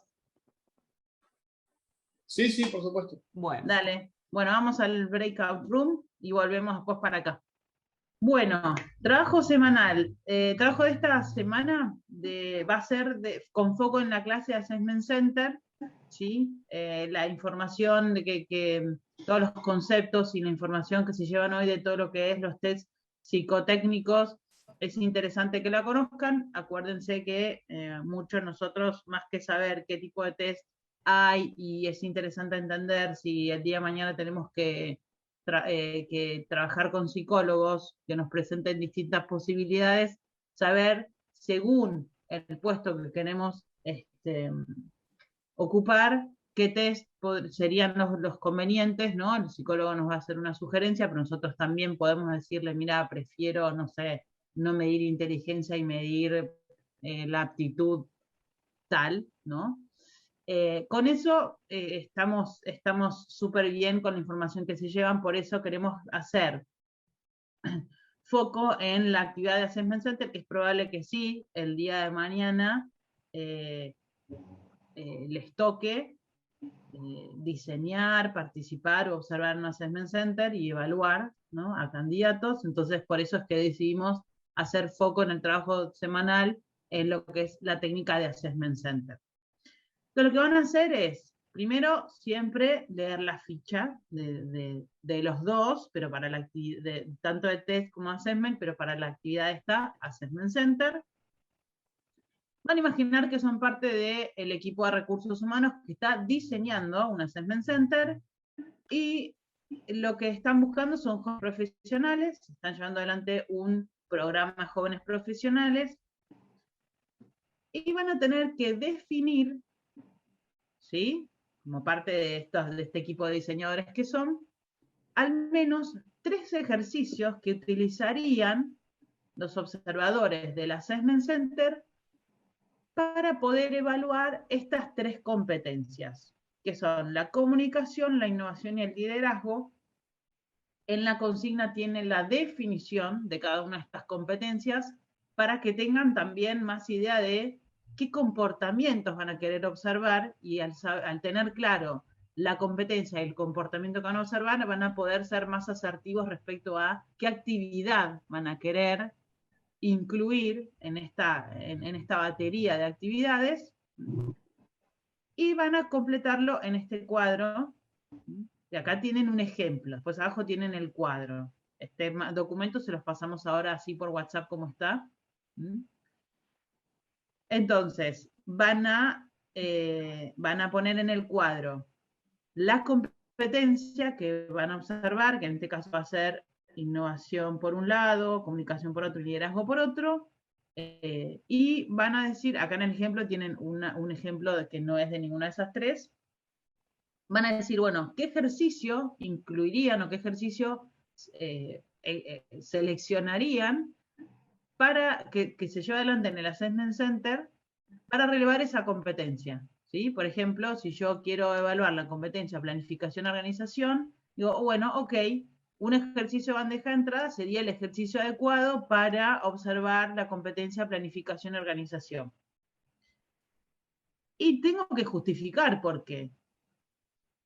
Sí, sí, por supuesto. Bueno. Dale. Bueno, vamos al breakout room y volvemos después para acá. Bueno, trabajo semanal. Trabajo de esta semana va a ser con foco en la clase de Assessment Center, ¿sí? La información de que todos los conceptos y la información que se llevan hoy de todo lo que es los tests psicotécnicos, es interesante que la conozcan. Acuérdense que muchos de nosotros, más que saber qué tipo de test hay, y es interesante entender si el día de mañana tenemos que trabajar con psicólogos que nos presenten distintas posibilidades, saber según el puesto que queremos ocupar, qué test serían los convenientes, ¿no? El psicólogo nos va a hacer una sugerencia, pero nosotros también podemos decirle, mira, prefiero, no sé, no medir inteligencia y medir la aptitud tal, ¿no? Con eso estamos súper bien con la información que se llevan, por eso queremos hacer foco en la actividad de Assessment Center, que es probable que sí, el día de mañana les toque diseñar, participar o observar un Assessment Center y evaluar, ¿no?, a candidatos. Entonces, por eso es que decidimos hacer foco en el trabajo semanal en lo que es la técnica de Assessment Center. Entonces, lo que van a hacer es, primero, siempre leer la ficha de los dos, pero para la tanto de test como assessment, pero para la actividad está Assessment Center. Van a imaginar que son parte del equipo de recursos humanos que está diseñando un Assessment Center, y lo que están buscando son jóvenes profesionales, están llevando adelante un programa de jóvenes profesionales, y van a tener que definir, ¿sí?, como parte de este equipo de diseñadores que son, al menos 3 ejercicios que utilizarían los observadores del Assessment Center para poder evaluar estas 3 competencias, que son la comunicación, la innovación y el liderazgo. En la consigna tienen la definición de cada una de estas competencias para que tengan también más idea de qué comportamientos van a querer observar, y al tener claro la competencia y el comportamiento que van a observar, van a poder ser más asertivos respecto a qué actividad van a querer incluir en esta batería de actividades, y van a completarlo en este cuadro. Y acá tienen un ejemplo, pues abajo tienen el cuadro. Este documento se los pasamos ahora así por WhatsApp como está. Entonces, van a poner en el cuadro las competencias que van a observar, que en este caso va a ser innovación por un lado, comunicación por otro y liderazgo por otro, y van a decir, acá en el ejemplo tienen un ejemplo de que no es de ninguna de esas tres, van a decir, bueno, ¿qué ejercicio incluirían o qué ejercicio seleccionarían para que se lleve adelante en el Assessment Center para relevar esa competencia? ¿Sí? Por ejemplo, si yo quiero evaluar la competencia planificación-organización, digo, bueno, ok, un ejercicio de bandeja de entrada sería el ejercicio adecuado para observar la competencia planificación-organización. Y tengo que justificar por qué,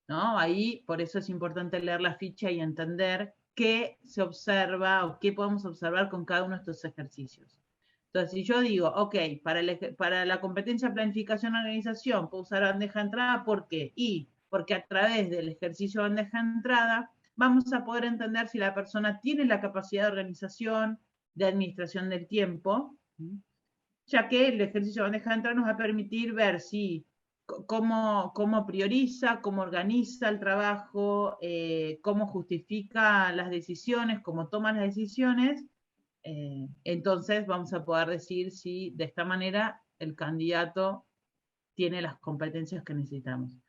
¿no? Ahí, por eso es importante leer la ficha y entender qué se observa o qué podemos observar con cada uno de estos ejercicios. Entonces, si yo digo, ok, para la competencia planificación-organización puedo usar bandeja de entrada, ¿por qué? Y porque a través del ejercicio de bandeja de entrada vamos a poder entender si la persona tiene la capacidad de organización, de administración del tiempo, ya que el ejercicio de bandeja de entrada nos va a permitir ver si cómo prioriza, cómo organiza el trabajo, cómo justifica las decisiones, cómo toma las decisiones. Entonces vamos a poder decir si de esta manera el candidato tiene las competencias que necesitamos.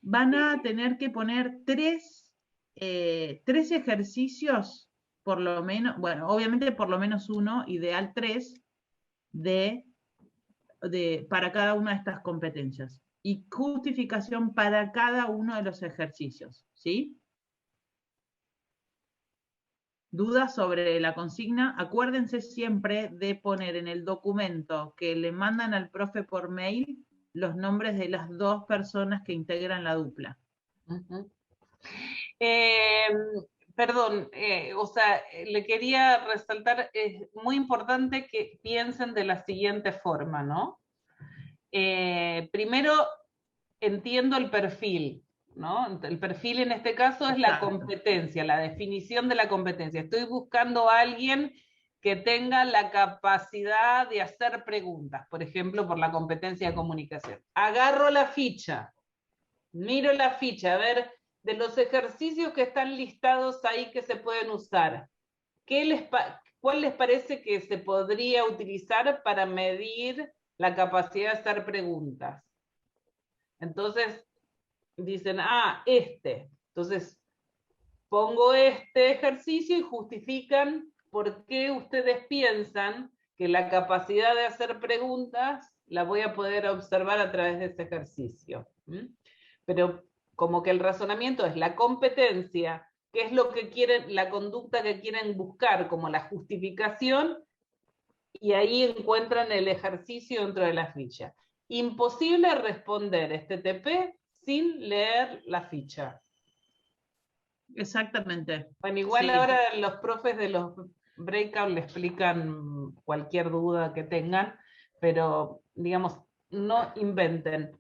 Van a tener que poner tres ejercicios, por lo menos, bueno, obviamente por lo menos uno, ideal 3, para cada una de estas competencias. Y justificación para cada uno de los ejercicios, ¿sí? ¿Dudas sobre la consigna? Acuérdense siempre de poner en el documento que le mandan al profe por mail los nombres de las 2 personas que integran la dupla. Perdón, o sea, le quería resaltar, es muy importante que piensen de la siguiente forma, ¿no? Primero, entiendo el perfil, ¿no? El perfil en este caso es la competencia, la definición de la competencia. Estoy buscando a alguien que tenga la capacidad de hacer preguntas, por ejemplo, por la competencia de comunicación. Agarro la ficha, miro la ficha, a ver, de los ejercicios que están listados ahí que se pueden usar, ¿cuál les parece que se podría utilizar para medir la capacidad de hacer preguntas? Entonces, dicen, entonces pongo este ejercicio y justifican por qué ustedes piensan que la capacidad de hacer preguntas la voy a poder observar a través de ese ejercicio. Pero como que el razonamiento es la competencia, qué es lo que quieren, la conducta que quieren buscar como la justificación, y ahí encuentran el ejercicio dentro de la ficha. Imposible responder este TP sin leer la ficha. Exactamente. Bueno, igual ahora los profes de los breakout le explican cualquier duda que tengan, pero digamos, no inventen.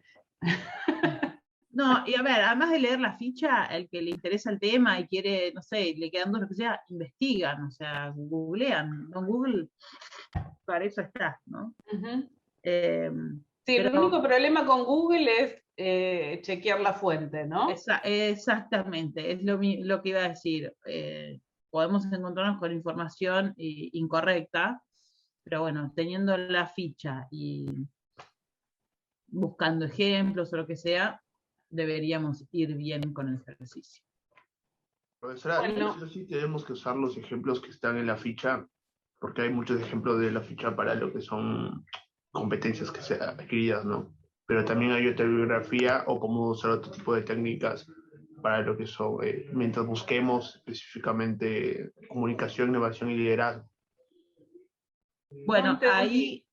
No, y a ver, además de leer la ficha, el que le interesa el tema y quiere, no sé, le quedan dudas, lo que sea, investigan, o sea, googlean, ¿no? Google para eso está, ¿no? Sí, el único problema con Google es chequear la fuente, ¿no? Exactamente, es lo que iba a decir. Podemos encontrarnos con información incorrecta, pero bueno, teniendo la ficha y buscando ejemplos o lo que sea, deberíamos ir bien con el ejercicio. Profesora, bueno, sí tenemos que usar los ejemplos que están en la ficha, porque hay muchos ejemplos de la ficha para lo que son competencias que sean adquiridas, ¿no? Pero también hay otra bibliografía o cómo usar otro tipo de técnicas para lo que son, mientras busquemos específicamente comunicación, innovación y liderazgo. Bueno, ahí,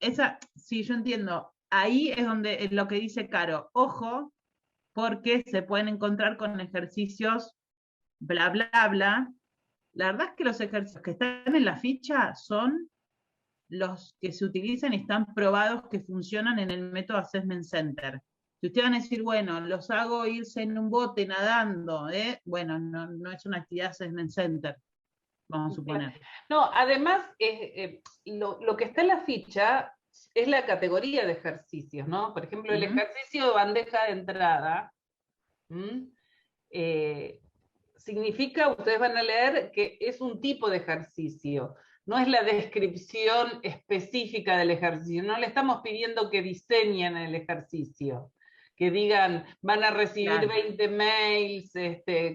sí, yo entiendo. Ahí es donde es lo que dice Caro. Ojo, porque se pueden encontrar con ejercicios bla, bla, bla. La verdad es que los ejercicios que están en la ficha son los que se utilizan y están probados que funcionan en el método Assessment Center. Si ustedes van a decir, bueno, los hago irse en un bote nadando, bueno, no es una actividad Assessment Center, vamos a suponer. No, además, lo que está en la ficha es la categoría de ejercicios, ¿no? Por ejemplo, el ejercicio de bandeja de entrada, significa, ustedes van a leer que es un tipo de ejercicio, no es la descripción específica del ejercicio, no le estamos pidiendo que diseñen el ejercicio, que digan, van a recibir 20 mails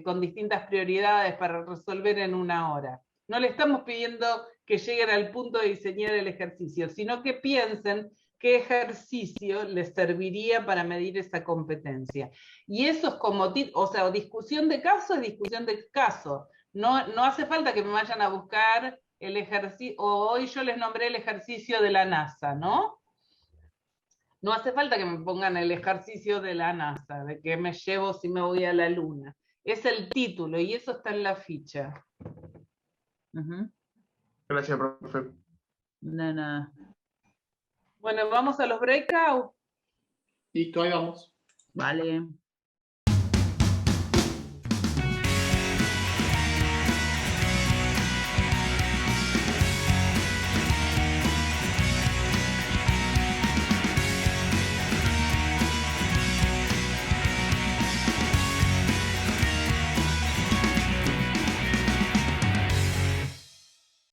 con distintas prioridades para resolver en 1 hora. No le estamos pidiendo que lleguen al punto de diseñar el ejercicio, sino que piensen qué ejercicio les serviría para medir esa competencia. Y eso es como, o sea, discusión de caso es discusión de caso. No hace falta que me vayan a buscar el ejercicio, o hoy yo les nombré el ejercicio de la NASA, ¿no? No hace falta que me pongan el ejercicio de la NASA, de qué me llevo si me voy a la Luna. Es el título, y eso está en la ficha. Gracias, profe. De nada. Bueno, vamos a los breakouts. Listo, ahí vamos. Vale.